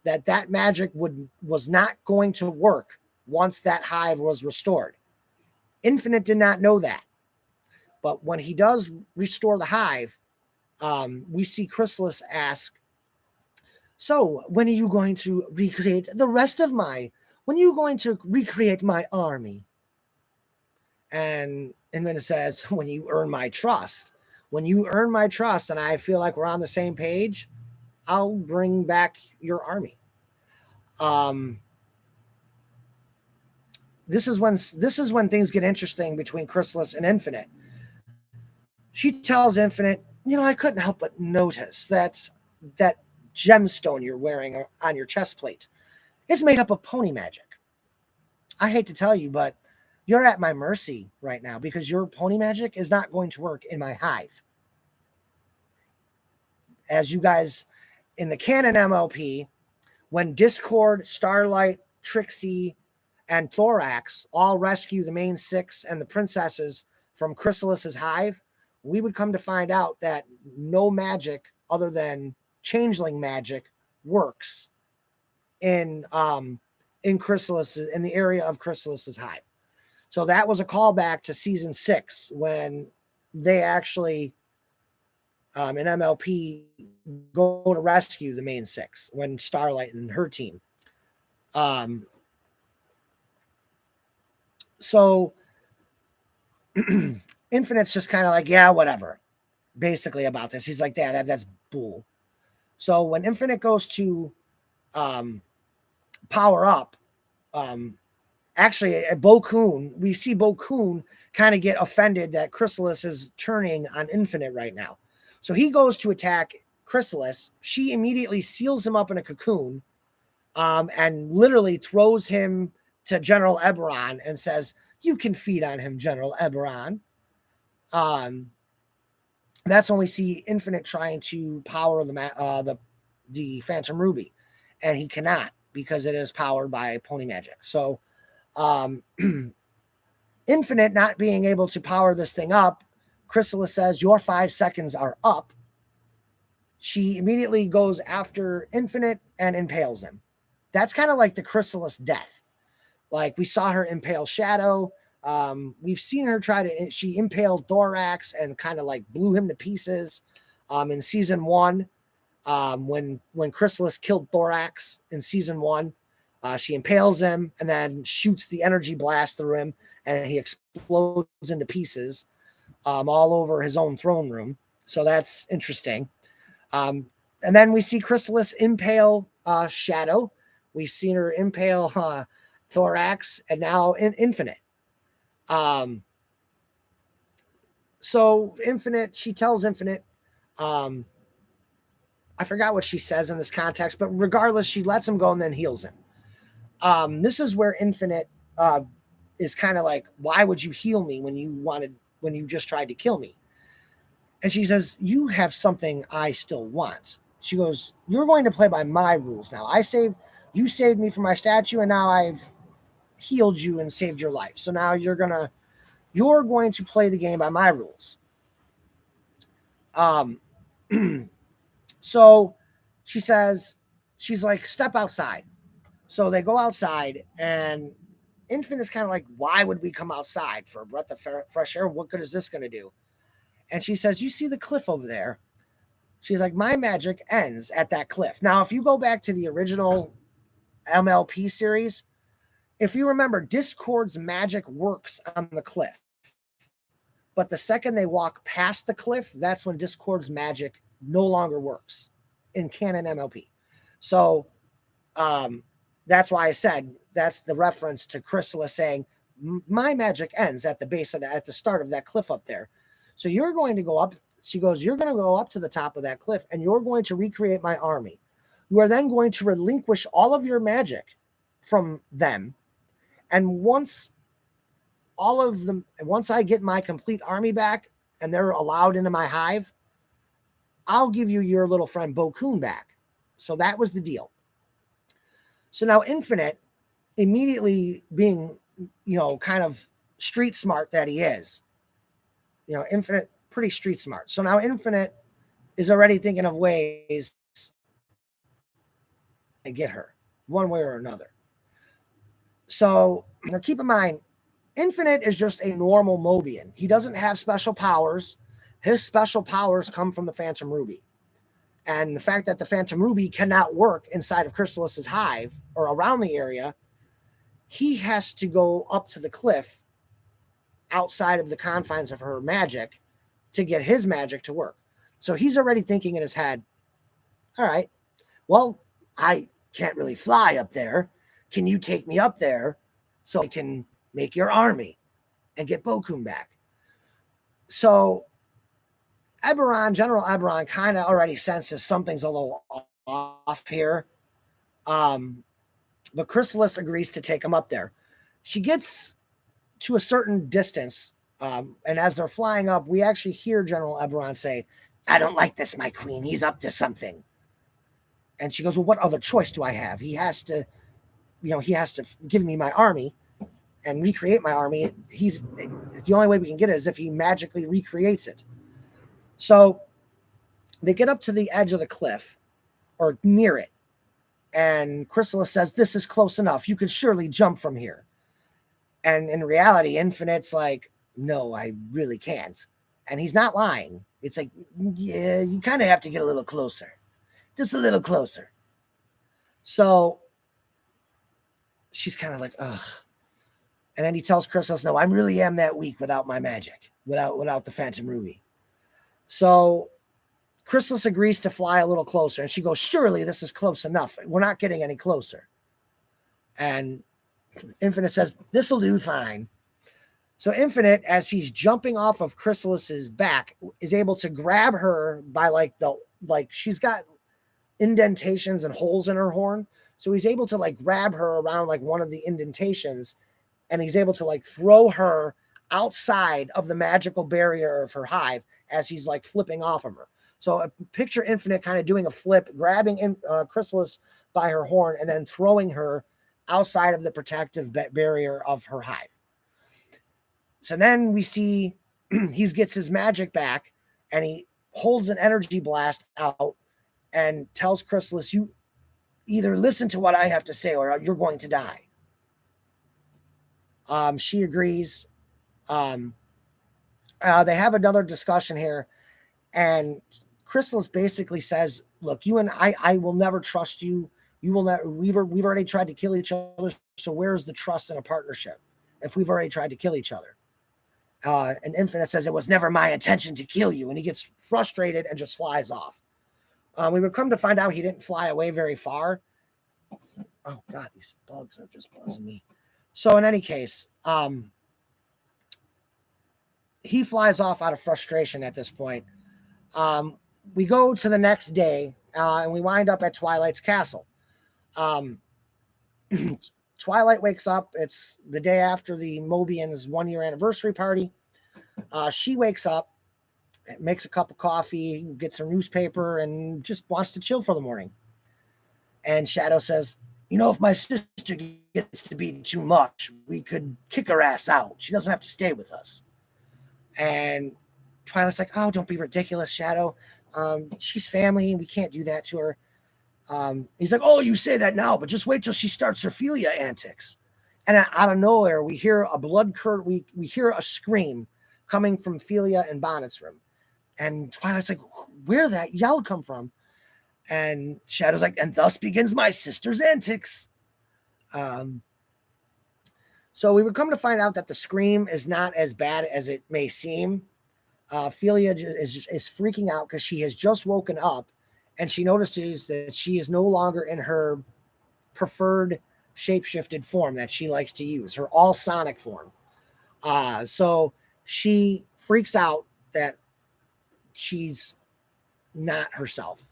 that magic was not going to work once that hive was restored. Infinite did not know that. But when he does restore the hive, we see Chrysalis ask, "So, when are you going to recreate the rest of my? When are you going to recreate my army?" And Infinite says, "When you earn my trust. When you earn my trust, and I feel like we're on the same page, I'll bring back your army." Um, this is when things get interesting between Chrysalis and Infinite. She tells Infinite, "I couldn't help but notice that gemstone you're wearing on your chest plate is made up of pony magic. I hate to tell you, but you're at my mercy right now because your pony magic is not going to work in my hive." As you guys in the canon MLP, when Discord, Starlight, Trixie, and Thorax all rescue the main six and the princesses from Chrysalis's hive, we would come to find out that no magic other than changeling magic works in Chrysalis, in the area of Chrysalis's hive. So that was a callback to season 6 when they actually in MLP go to rescue the main six when Starlight and her team. Um, so Infinite's just kind of like, yeah, whatever, basically about this. He's like, yeah, that's bull. So when Infinite goes to um, power up, actually at Bo Koon, we see Bo Koon kind of get offended that Chrysalis is turning on Infinite right now. So he goes to attack Chrysalis. She immediately seals him up in a cocoon and literally throws him to General Eberron and says, "You can feed on him, General Eberron." Um, that's when we see Infinite trying to power the Phantom Ruby, and he cannot because it is powered by pony magic. So um, Infinite not being able to power this thing up, Chrysalis says, "Your 5 seconds are up." She immediately goes after Infinite and impales him. That's kind of like the Chrysalis death. Like we saw her impale Shadow. We've seen her she impaled Thorax and kind of like blew him to pieces in season 1. When Chrysalis killed Thorax in season 1, she impales him and then shoots the energy blast through him, and he explodes into pieces all over his own throne room. So that's interesting. Um, and then we see Chrysalis impale Shadow. We've seen her impale Thorax, and now Infinite. Um, so Infinite, she tells Infinite, I forgot what she says in this context, but regardless, she lets him go and then heals him. This is where Infinite is kind of like, why would you heal me when you just tried to kill me? And she says, you have something I still want. She goes, you're going to play by my rules now. You saved me from my statue, and now I've healed you and saved your life. So now you're going to play the game by my rules. So she says, she's like, step outside. So they go outside, and Infinite's kind of like, why would we come outside for a breath of fresh air? What good is this going to do? And she says, you see the cliff over there? She's like, my magic ends at that cliff. Now, if you go back to the original MLP series, if you remember, Discord's magic works on the cliff. But the second they walk past the cliff, that's when Discord's magic no longer works in canon MLP. So that's why I said that's the reference to Chrysalis saying, my magic ends at the base of at the start of that cliff up there. So you're going to go up. She goes, you're going to go up to the top of that cliff, and you're going to recreate my army. You are then going to relinquish all of your magic from them. And once I get my complete army back and they're allowed into my hive, I'll give you your little friend Bokun back. So that was the deal. So now Infinite, immediately being, kind of street smart that he is, Infinite, pretty street smart. So now Infinite is already thinking of ways to get her one way or another. So now keep in mind, Infinite is just a normal Mobian. He doesn't have special powers. His special powers come from the Phantom Ruby. And the fact that the Phantom Ruby cannot work inside of Chrysalis's hive or around the area, he has to go up to the cliff outside of the confines of her magic to get his magic to work. So he's already thinking in his head, all right, well, I can't really fly up there. Can you take me up there so I can make your army and get Bokun back? So General Eberron kind of already senses something's a little off here. But Chrysalis agrees to take him up there. She gets to a certain distance, and as they're flying up, we actually hear General Eberron say, I don't like this, my queen. He's up to something. And she goes, well, what other choice do I have? He has to give me my army and recreate my army. The only way we can get it is if he magically recreates it. So they get up to the edge of the cliff, or near it, and Chrysalis says, this is close enough. You could surely jump from here. And in reality, Infinite's like, no, I really can't. And he's not lying. It's like, yeah, you kind of have to get a little closer. Just a little closer. So she's kind of like, ugh. And then he tells Chrysalis, no, I really am that weak without my magic, without the Phantom Ruby. So Chrysalis agrees to fly a little closer, and she goes, surely this is close enough. We're not getting any closer. And Infinite says, this'll do fine. So Infinite, as he's jumping off of Chrysalis's back, is able to grab her by she's got indentations and holes in her horn. So he's able to grab her around one of the indentations, and he's able to throw her outside of the magical barrier of her hive as he's flipping off of her. So picture Infinite kind of doing a flip, grabbing Chrysalis by her horn, and then throwing her outside of the protective barrier of her hive. So then we see he gets his magic back, and he holds an energy blast out and tells Chrysalis, you either listen to what I have to say or you're going to die. She agrees. They have another discussion here, and Chrysalis basically says, look, you and I will never trust you. You will not. We've already tried to kill each other. So where's the trust in a partnership if we've already tried to kill each other? And Infinite says, it was never my intention to kill you. And he gets frustrated and just flies off. We would come to find out he didn't fly away very far. Oh God, these bugs are just buzzing me. So in any case, he flies off out of frustration at this point. We go to the next day, and we wind up at Twilight's castle. Um, Twilight wakes up. It's the day after the Mobians' 1-year anniversary party. She wakes up, makes a cup of coffee, gets her newspaper, and just wants to chill for the morning. And Shadow says, if my sister gets to be too much, we could kick her ass out. She doesn't have to stay with us. And Twilight's like, oh, don't be ridiculous, Shadow. She's family, and we can't do that to her. He's like, oh, you say that now, but just wait till she starts her Ophelia antics. And out of nowhere, we hear a we hear a scream coming from Ophelia and Bonnet's room. And Twilight's like, where did that yell come from? And Shadow's like, and thus begins my sister's antics. So we would come to find out that the scream is not as bad as it may seem. Ophelia is freaking out because she has just woken up and she notices that she is no longer in her preferred shapeshifted form that she likes to use, her all sonic form. So she freaks out that she's not herself,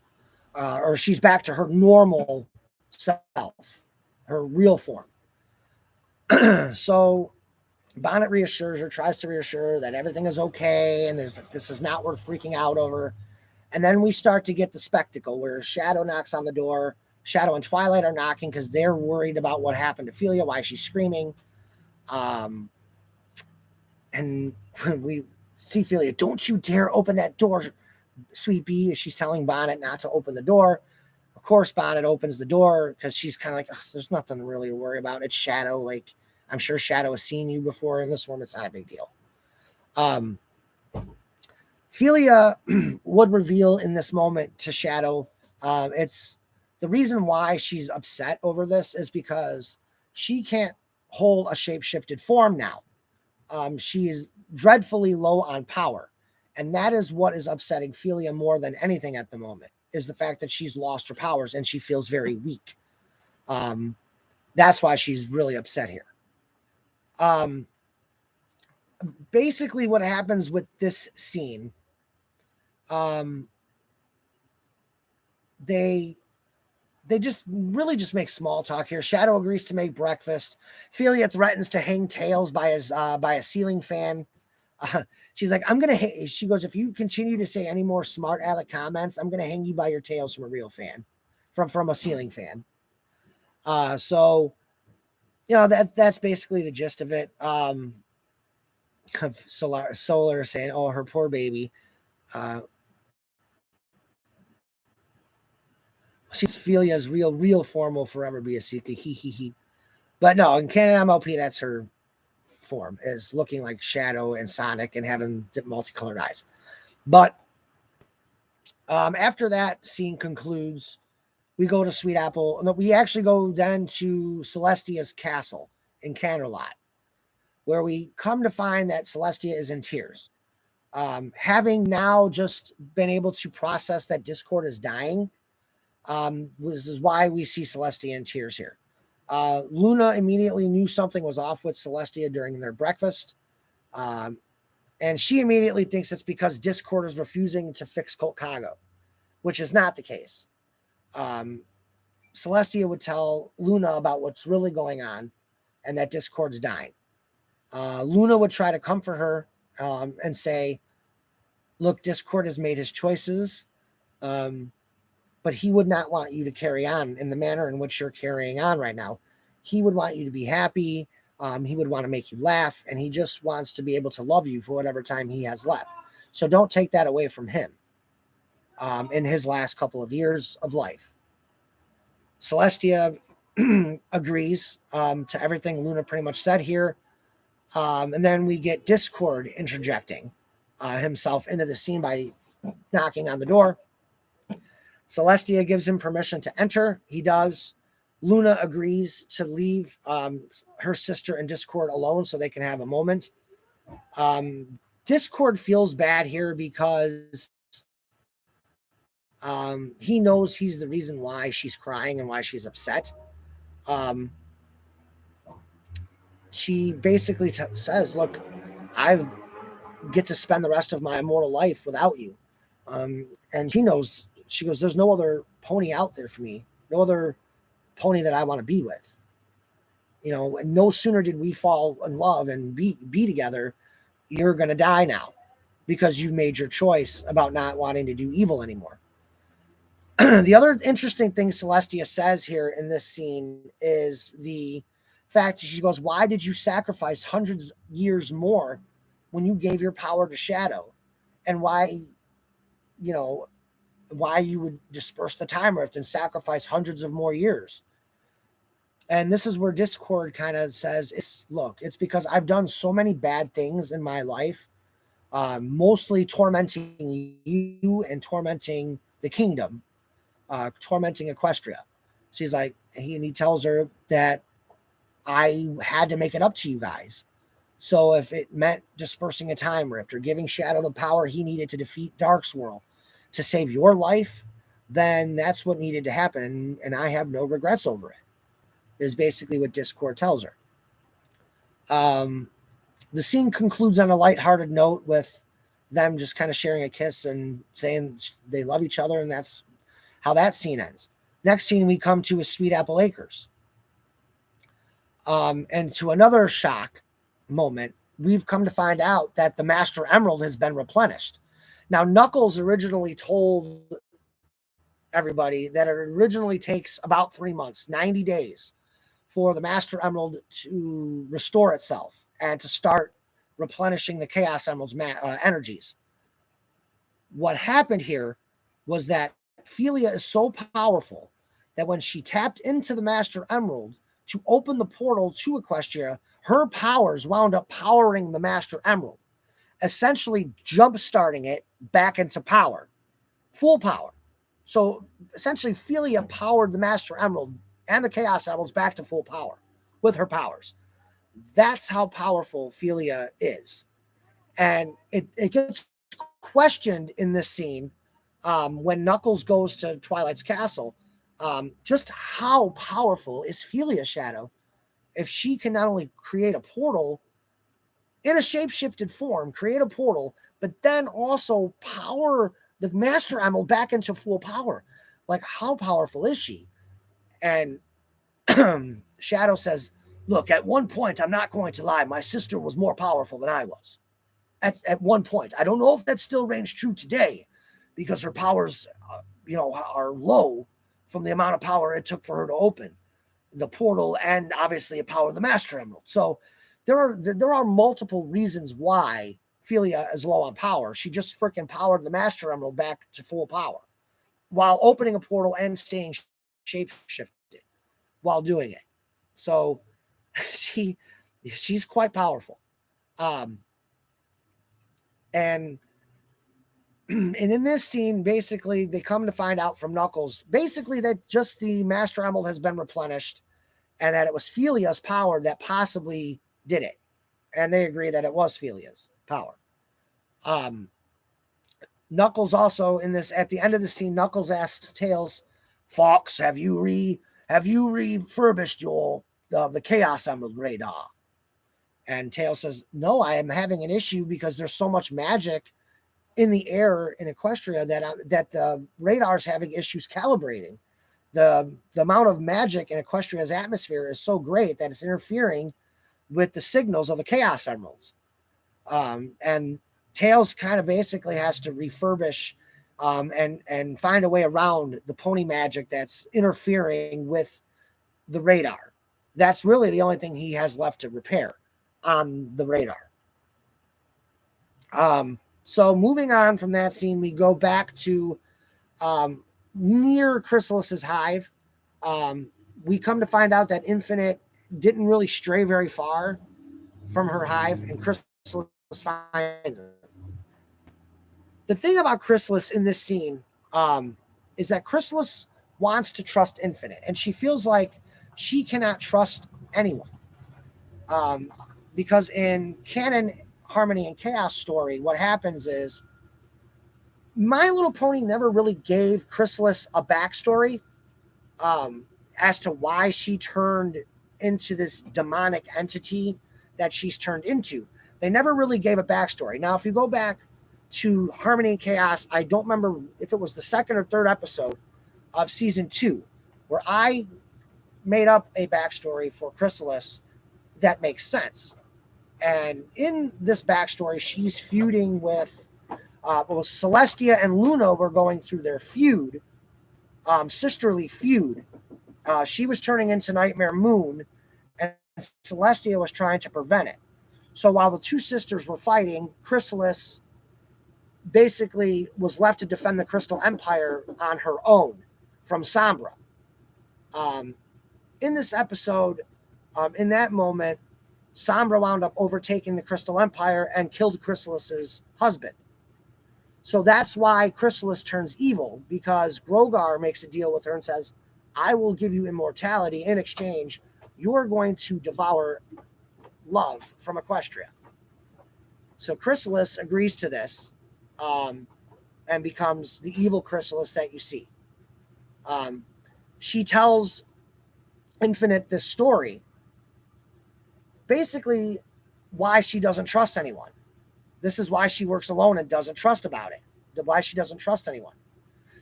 or she's back to her normal self, her real form. So Bonnet reassures her, tries to reassure her that everything is okay and this is not worth freaking out over. And then we start to get the spectacle where Shadow knocks on the door. Shadow and Twilight are knocking because they're worried about what happened to Ophelia, why she's screaming. And we see Ophelia, don't you dare open that door, Sweet Bee, as she's telling Bonnet not to open the door. Of course, Bonnet opens the door because she's kind of like, there's nothing really to worry about. It's Shadow. Like, I'm sure Shadow has seen you before in this form. It's not a big deal. Ophelia would reveal in this moment to Shadow. It's the reason why she's upset over this is because she can't hold a shapeshifted form now. She is dreadfully low on power. And that is what is upsetting Ophelia more than anything at the moment, is the fact that she's lost her powers and she feels very weak. That's why she's really upset here. Basically what happens with this scene, they just make small talk here. Shadow agrees to make breakfast. Ophelia threatens to hang Tails by a ceiling fan. She's like, she goes, if you continue to say any more smart aleck comments, I'm going to hang you by your tails from a real fan, from a ceiling fan. So, that's basically the gist of it. Solar saying, oh, her poor baby. She's Ophelia's real form will forever be a secret. He. But no, in Canon MLP, that's her form, is looking like Shadow and Sonic and having multicolored eyes. But after that scene concludes, we go to Sweet Apple. No, we actually go then to Celestia's castle in Canterlot, where we come to find that Celestia is in tears. Having now just been able to process that Discord is dying, this is why we see Celestia in tears here. Luna immediately knew something was off with Celestia during their breakfast. And she immediately thinks it's because Discord is refusing to fix Colt Kago, which is not the case. Celestia would tell Luna about what's really going on and that Discord's dying. Luna would try to comfort her and say, look, Discord has made his choices, but he would not want you to carry on in the manner in which you're carrying on right now. He would want you to be happy. He would want to make you laugh, and he just wants to be able to love you for whatever time he has left. So don't take that away from him in his last couple of years of life. Celestia agrees to everything Luna pretty much said here. And then we get Discord interjecting himself into the scene by knocking on the door. Celestia gives him permission to enter. He does. Luna agrees to leave her sister and Discord alone so they can have a moment. Discord feels bad here because he knows he's the reason why she's crying and why she's upset. She basically says, look, I get to spend the rest of my immortal life without you. And she knows, she goes, there's no other pony out there for me, no other pony that I want to be with. You know, and no sooner did we fall in love and be together, you're going to die now because you've made your choice about not wanting to do evil anymore. The other interesting thing Celestia says here in this scene is the fact that she goes, why did you sacrifice hundreds of years more when you gave your power to Shadow? And why, you know, why you would disperse the time rift and sacrifice hundreds of more years? And this is where Discord kind of says, it's because I've done so many bad things in my life, mostly tormenting you and tormenting the kingdom, tormenting Equestria. She's like, he tells her that I had to make it up to you guys. So if it meant dispersing a time rift or giving Shadow the power he needed to defeat Darkswirl to save your life, then that's what needed to happen. And I have no regrets over it, is basically what Discord tells her. The scene concludes on a lighthearted note with them just kind of sharing a kiss and saying they love each other, and that's how that scene ends. Next scene we come to is Sweet Apple Acres. And to another shock moment, we've come to find out that the Master Emerald has been replenished. Now, Knuckles originally told everybody that it originally takes about 3 months, 90 days, for the Master Emerald to restore itself and to start replenishing the Chaos Emerald's energies. What happened here was that Philia is so powerful that when she tapped into the Master Emerald to open the portal to Equestria, her powers wound up powering the Master Emerald, essentially jump-starting it back into power, full power. So essentially, Philia powered the Master Emerald and the Chaos Emeralds back to full power with her powers. That's how powerful Philia is. And it gets questioned in this scene when Knuckles goes to Twilight's castle. Just how powerful is Philia, Shadow, if she can not only create a portal in a shape-shifted form, create a portal, but then also power the Master Emerald back into full power? Like, how powerful is she? And Shadow says, look, at one point, I'm not going to lie, my sister was more powerful than I was. At one point. I don't know if that still reigns true today, because her powers, are low from the amount of power it took for her to open the portal and obviously a power of the Master Emerald. So there are multiple reasons why Philia is low on power. She just freaking powered the Master Emerald back to full power while opening a portal and staying shape-shifted while doing it. So she's quite powerful. And in this scene, basically, they come to find out from Knuckles, basically, that just the Master Emerald has been replenished and that it was Philia's power that possibly did it. And they agree that it was Philia's power. Knuckles also at the end of the scene, Knuckles asks Tails, Fox, have you refurbished the Chaos Emerald radar? And Tails says, no, I am having an issue because there's so much magic in the air in Equestria that the radar is having issues calibrating. The amount of magic in Equestria's atmosphere is so great that it's interfering with the signals of the Chaos Emeralds. And Tails kind of basically has to refurbish and find a way around the pony magic that's interfering with the radar. That's really the only thing he has left to repair on the radar. So moving on from that scene, we go back to near Chrysalis's hive. We come to find out that Infinite didn't really stray very far from her hive, and Chrysalis finds her. The thing about Chrysalis in this scene is that Chrysalis wants to trust Infinite, and she feels like she cannot trust anyone. Because in canon Harmony and Chaos story, what happens is My Little Pony never really gave Chrysalis a backstory as to why she turned into this demonic entity that she's turned into. They never really gave a backstory. Now, if you go back to Harmony and Chaos, I don't remember if it was the second or third episode of season 2, where I made up a backstory for Chrysalis that makes sense. And in this backstory, she's feuding with, Celestia and Luna were going through their feud, sisterly feud. She was turning into Nightmare Moon, and Celestia was trying to prevent it. So while the two sisters were fighting, Chrysalis basically was left to defend the Crystal Empire on her own from Sombra. Um, in this episode, in that moment, Sombra wound up overtaking the Crystal Empire and killed Chrysalis's husband. So that's why Chrysalis turns evil, because Grogar makes a deal with her and says, I will give you immortality in exchange. You're going to devour love from Equestria. So Chrysalis agrees to this, and becomes the evil Chrysalis that you see. Um, she tells Infinite this story, basically why she doesn't trust anyone. This is why she works alone and doesn't trust about it. Why she doesn't trust anyone.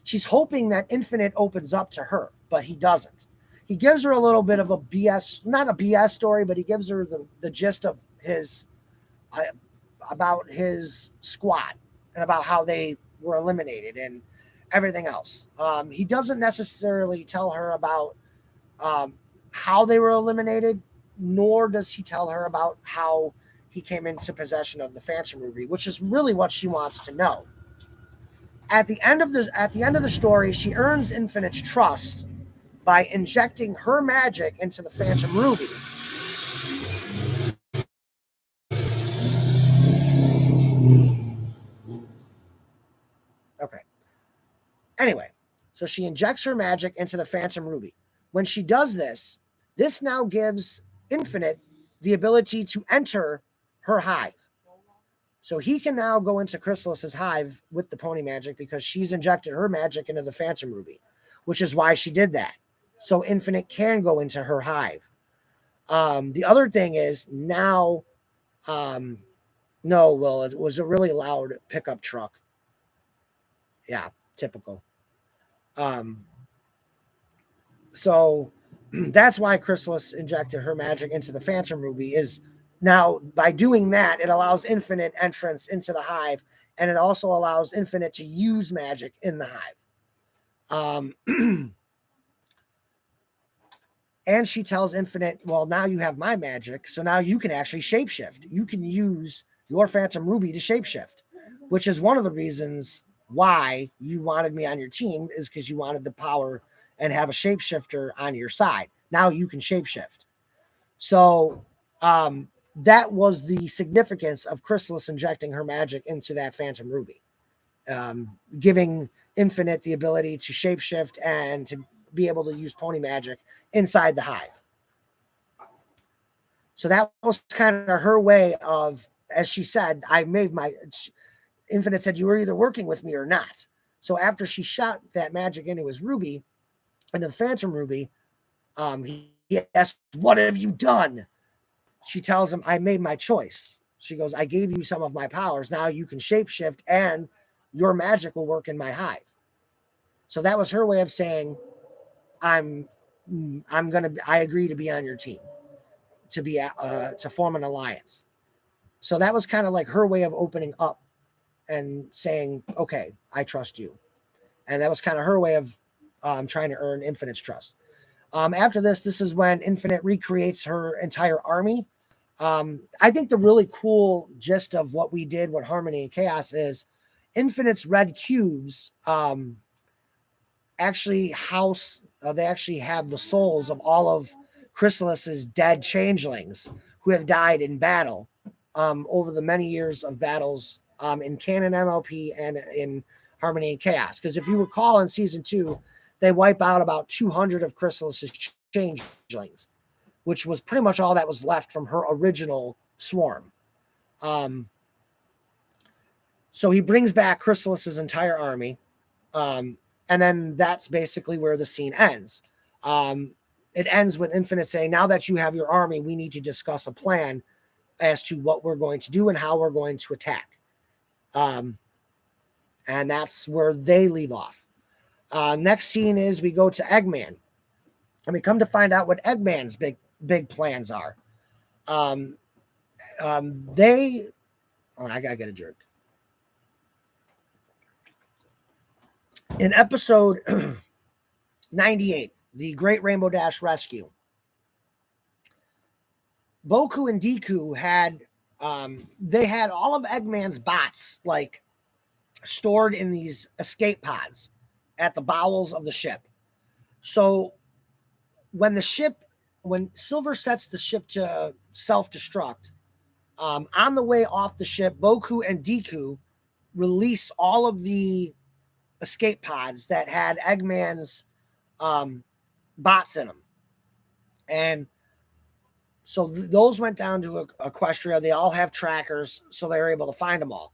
She's hoping that Infinite opens up to her, but he doesn't. He gives her a little bit of a BS, not a BS story, but he gives her the gist of his, about his squad and about how they were eliminated and everything else. He doesn't necessarily tell her about how they were eliminated, nor does he tell her about how he came into possession of the Phantom Ruby, which is really what she wants to know. At the end of the story, she earns Infinite's trust by injecting her magic into the Phantom Ruby. Okay. Anyway, so she injects her magic into the Phantom Ruby. When she does this, this now gives Infinite the ability to enter her hive. So he can now go into Chrysalis's hive with the pony magic because she's injected her magic into the Phantom Ruby, which is why she did that. So Infinite can go into her hive. The other thing is now, no, well, it was a really loud pickup truck. Yeah, typical. So that's why Chrysalis injected her magic into the Phantom Ruby. Is now, by doing that, it allows Infinite entrance into the hive, and it also allows Infinite to use magic in the hive. And she tells Infinite, well, now you have my magic, so now you can actually shapeshift. You can use your Phantom Ruby to shapeshift, which is one of the reasons why you wanted me on your team, is because you wanted the power and have a shapeshifter on your side. Now you can shapeshift. So that was the significance of Chrysalis injecting her magic into that Phantom Ruby, giving Infinite the ability to shapeshift and to be able to use pony magic inside the hive. So that was kind of her way of, as she said, I made my, Infinite said, you were either working with me or not. So after she shot that magic into his ruby, into the Phantom Ruby, he asked, what have you done? She tells him, I made my choice. She goes, I gave you some of my powers. Now you can shapeshift and your magic will work in my hive. So that was her way of saying, I agree to be on your team, to form an alliance. So that was kind of like her way of opening up and saying, okay, I trust you. And that was kind of her way of trying to earn Infinite's trust. After this is when Infinite recreates her entire army. I think the really cool gist of what we did with Harmony and Chaos is Infinite's red cubes actually they actually have the souls of all of Chrysalis's dead changelings who have died in battle over the many years of battles in canon MLP and in Harmony and Chaos. Because if you recall in season 2, they wipe out about 200 of Chrysalis's changelings, which was pretty much all that was left from her original swarm. So he brings back Chrysalis's entire army. And then that's basically where the scene ends. It ends with Infinite saying, now that you have your army, we need to discuss a plan as to what we're going to do and how we're going to attack. And that's where they leave off. Next scene is we go to Eggman, and we come to find out what Eggman's big plans are. They, I gotta get a jerk. In episode 98, the Great Rainbow Dash Rescue, Boku and Deku had they had all of Eggman's bots like stored in these escape pods at the bowels of the ship. So when Silver sets the ship to self-destruct, on the way off the ship, Boku and Deku release all of the escape pods that had Eggman's bots in them. And so those went down to Equestria. They all have trackers, so they were able to find them all.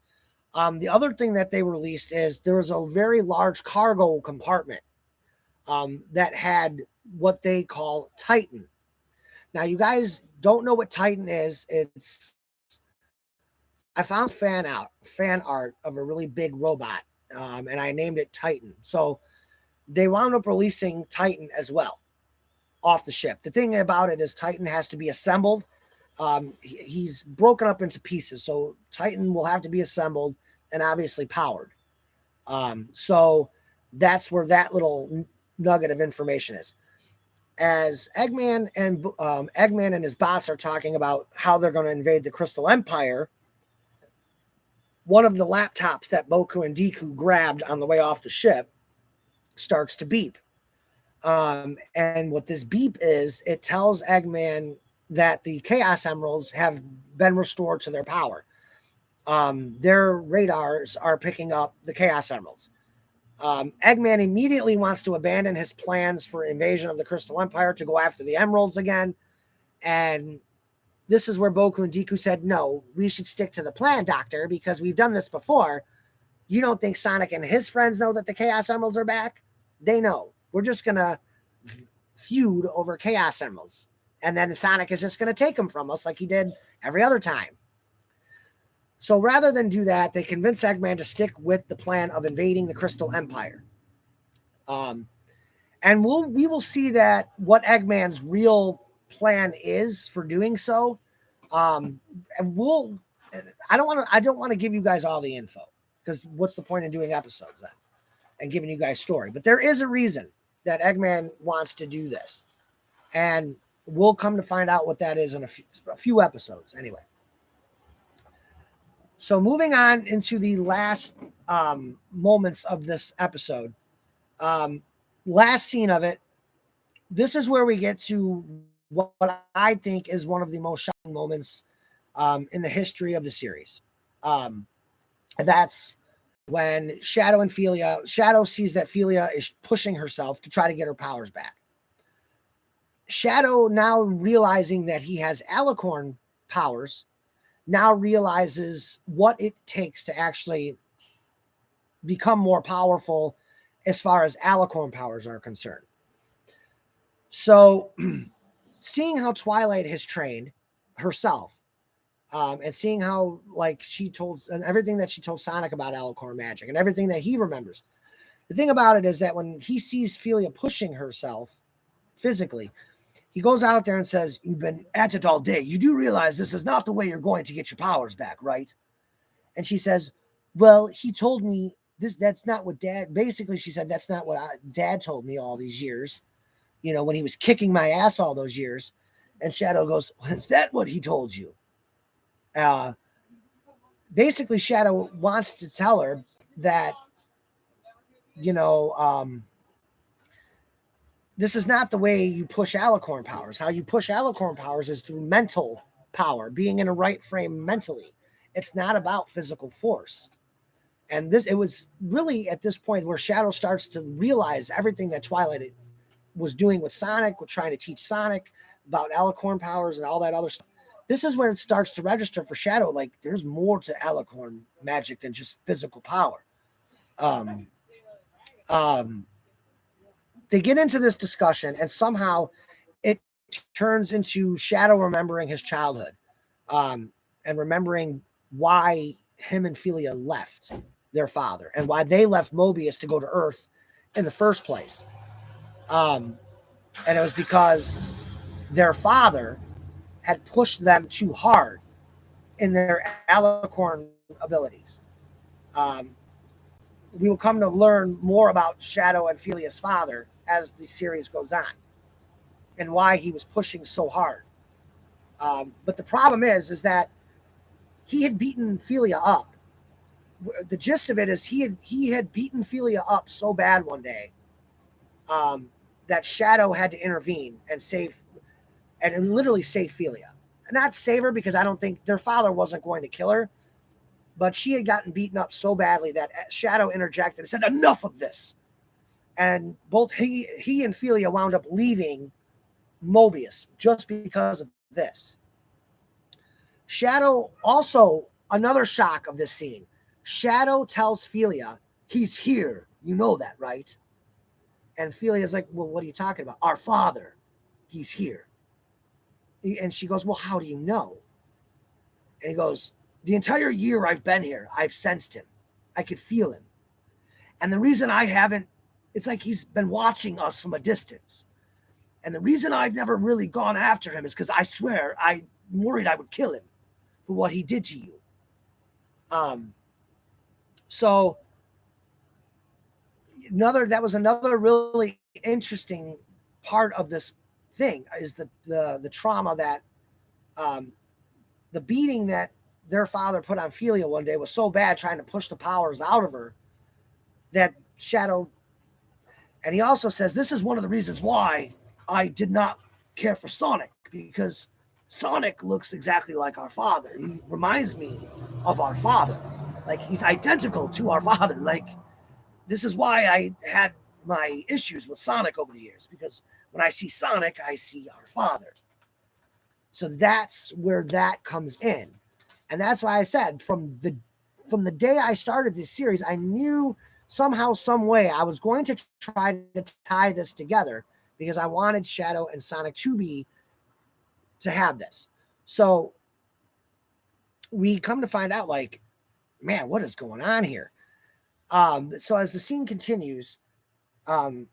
The other thing that they released is there was a very large cargo compartment that had what they call Titan. Now, you guys don't know what Titan is. I found fan art of a really big robot, and I named it Titan. So they wound up releasing Titan as well off the ship. The thing about it is Titan has to be assembled. He's broken up into pieces, so Titan will have to be assembled and obviously powered. So that's where that little nugget of information is. As Eggman and his bots are talking about how they're going to invade the Crystal Empire, one of the laptops that Boku and Deku grabbed on the way off the ship starts to beep. And what this beep is, it tells Eggman that the Chaos Emeralds have been restored to their power. Their radars are picking up the Chaos Emeralds. Eggman immediately wants to abandon his plans for invasion of the Crystal Empire to go after the Emeralds again. And this is where Boku and Deku said, no, we should stick to the plan, Doctor, because we've done this before. You don't think Sonic and his friends know that the Chaos Emeralds are back? They know. We're just going to feud over Chaos Emeralds. And then Sonic is just going to take them from us like he did every other time. So rather than do that, they convince Eggman to stick with the plan of invading the Crystal Empire. And we will see that what Eggman's real plan is for doing so. And I don't want to give you guys all the info, because what's the point in doing episodes then and giving you guys story? But there is a reason that Eggman wants to do this, and we'll come to find out what that is in a few episodes anyway. So moving on into the last moments of this episode, last scene of it, this is where we get to what I think is one of the most shocking moments in the history of the series. That's when Shadow sees that Philia is pushing herself to try to get her powers back. Shadow, now realizing that he has Alicorn powers, now realizes what it takes to actually become more powerful as far as Alicorn powers are concerned. So seeing how Twilight has trained herself, and seeing how everything that she told Sonic about Alicorn magic and everything that he remembers. The thing about it is that when he sees Philia pushing herself physically, he goes out there and says, "You've been at it all day. You do realize this is not the way you're going to get your powers back, right?" And she says, "Well, he told me this. That's not what Dad." Basically, she said, "That's not what Dad told me all these years. You know, when he was kicking my ass all those years." And Shadow goes, "Is that what he told you?" Basically, Shadow wants to tell her that, this is not the way you push Alicorn powers. How you push Alicorn powers is through mental power, being in a right frame mentally. It's not about physical force. And it was really at this point where Shadow starts to realize everything that Twilight was doing with Sonic, with trying to teach Sonic about Alicorn powers and all that other stuff. This is where it starts to register for Shadow, like there's more to Alicorn magic than just physical power. They get into this discussion, and somehow it turns into Shadow remembering his childhood, and remembering why him and Philia left their father and why they left Mobius to go to Earth in the first place. And it was because their father had pushed them too hard in their alicorn abilities. Um, we will come to learn more about Shadow and Felia's father as the series goes on and why he was pushing so hard. But the problem is that he had beaten Felia up. The gist of it is he had beaten Felia up so bad one day um, that Shadow had to intervene and literally save Felia. Not save her because I don't think their father wasn't going to kill her, but she had gotten beaten up so badly that Shadow interjected and said, "Enough of this." And both he and Felia wound up leaving Mobius just because of this. Shadow also, another shock of this scene. Shadow tells Felia, "He's here. You know that, right?" And Felia's like, "Well, what are you talking about?" "Our father. He's here." And she goes, "Well, how do you know?" And he goes, "The entire year I've been here, I've sensed him. I could feel him. And the reason I haven't, it's like he's been watching us from a distance. And the reason I've never really gone after him is because I swear I'm worried I would kill him for what he did to you." Um, so that was another really interesting part of this thing is the trauma that um, the beating that their father put on Felia one day was so bad trying to push the powers out of her that Shadow. And he also says this is one of the reasons why I did not care for Sonic, because Sonic looks exactly like our father. He reminds me of our father. Like he's identical to our father. Like this is why I had my issues with Sonic over the years, because when I see Sonic, I see our father. So that's where that comes in. And that's why I said from the day I started this series, I knew somehow, some way, I was going to try to tie this together because I wanted Shadow and Sonic to have this. So we come to find out, like, man, what is going on here? So as the scene continues, um,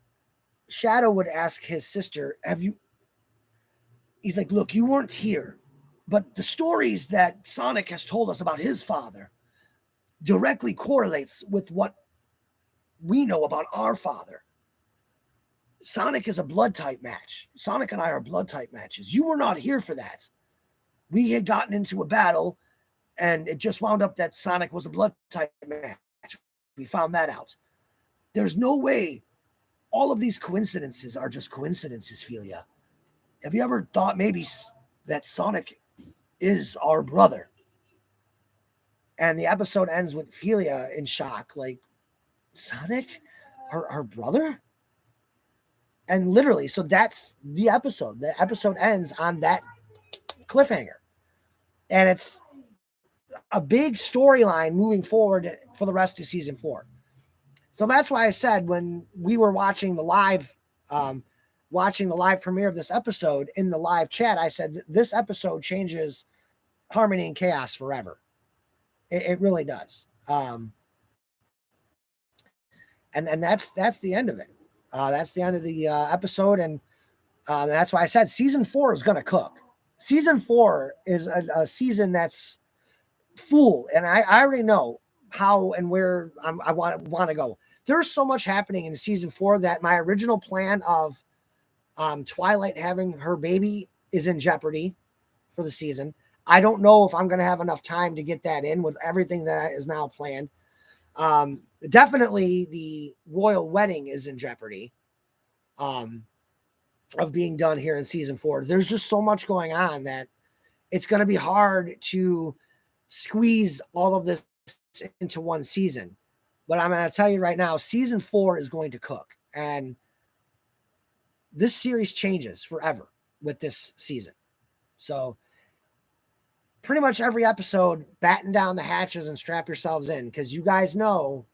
Shadow would ask his sister, "Have you?" He's like, "Look, you weren't here, but the stories that Sonic has told us about his father directly correlates with what we know about our father. Sonic is a blood type match. Sonic and I are blood type matches. You were not here for that. We had gotten into a battle, and it just wound up that Sonic was a blood type match. We found that out. There's no way all of these coincidences are just coincidences, Felia. Have you ever thought maybe that Sonic is our brother?" And the episode ends with Felia in shock, like, "Sonic? Our brother?" And literally, so that's the episode. The episode ends on that cliffhanger. And it's a big storyline moving forward for the rest of season 4. So that's why I said when we were um, watching the live premiere of this episode in the live chat, I said this episode changes Harmony and Chaos forever. It really does. And that's the end of it. That's the end of the episode, and that's why I said season 4 is going to cook. Season 4 is a season that's full, and I already know how and where I want to go. There's so much happening in season 4 that my original plan of Twilight having her baby is in jeopardy for the season. I don't know if I'm going to have enough time to get that in with everything that is now planned. Definitely the royal wedding is in jeopardy of being done here in season 4. There's just so much going on that it's going to be hard to squeeze all of this into one season. But I'm going to tell you right now, season 4 is going to cook. And this series changes forever with this season. So pretty much every episode, batten down the hatches and strap yourselves in, because you guys know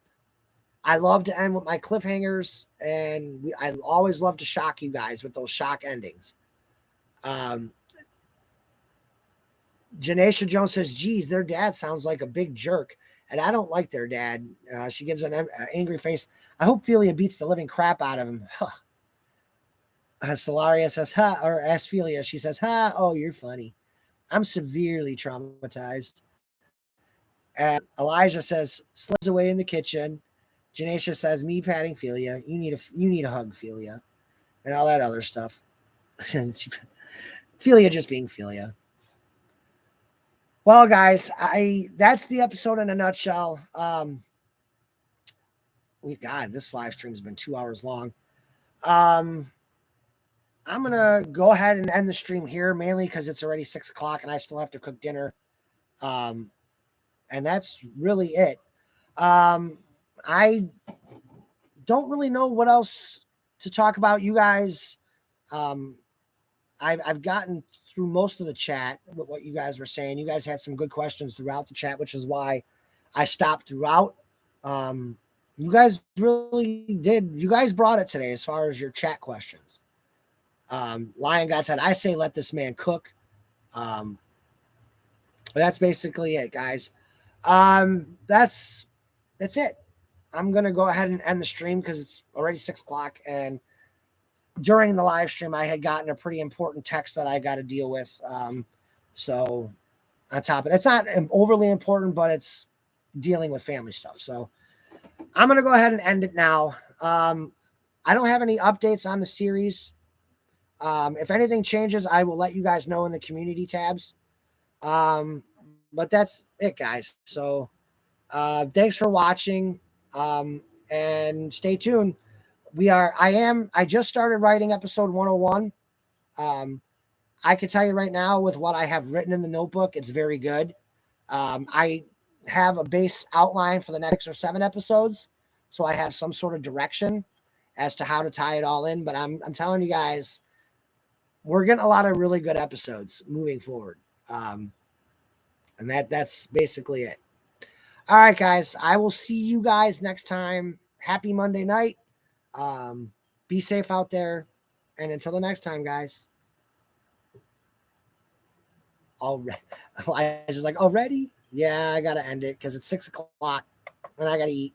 I love to end with my cliffhangers, and I always love to shock you guys with those shock endings. Janesha Jones says, "Geez, their dad sounds like a big jerk." and I don't like their dad. She gives an angry face. I hope Philia beats the living crap out of him. Solaria says, ha, or Asphelia, she says, ha, oh, you're funny. I'm severely traumatized. Elijah says, slips away in the kitchen. Janacia says, me patting Philia. You need a hug, Philia. And all that other stuff. Philia just being Philia. Well, guys, that's the episode in a nutshell. God, this live stream's been 2 hours long. I'm gonna go ahead and end the stream here, mainly because it's already 6 o'clock and I still have to cook dinner. And that's really it. I don't really know what else to talk about. You guys, I've gotten through most of the chat with what you guys were saying. You guys had some good questions throughout the chat, which is why I stopped throughout. You guys really did. You guys brought it today as far as your chat questions. Lion God said, I say let this man cook. That's basically it, guys. That's it. I'm gonna go ahead and end the stream because it's already 6 o'clock, and during the live stream, I had gotten a pretty important text that I got to deal with. So on top of it, it's not overly important, but it's dealing with family stuff. So I'm going to go ahead and end it now. I don't have any updates on the series. If anything changes, I will let you guys know in the community tabs. But that's it, guys. So thanks for watching, and stay tuned. I just started writing episode 101. I can tell you right now, with what I have written in the notebook, it's very good. I have a base outline for the next 6 or 7 episodes, so I have some sort of direction as to how to tie it all in. But I'm telling you guys, we're getting a lot of really good episodes moving forward, and that's basically it. All right, guys, I will see you guys next time. Happy Monday night. Be safe out there, and until the next time, guys. Already, Elijah's like, already? Yeah, I gotta end it because it's 6 o'clock and I gotta eat.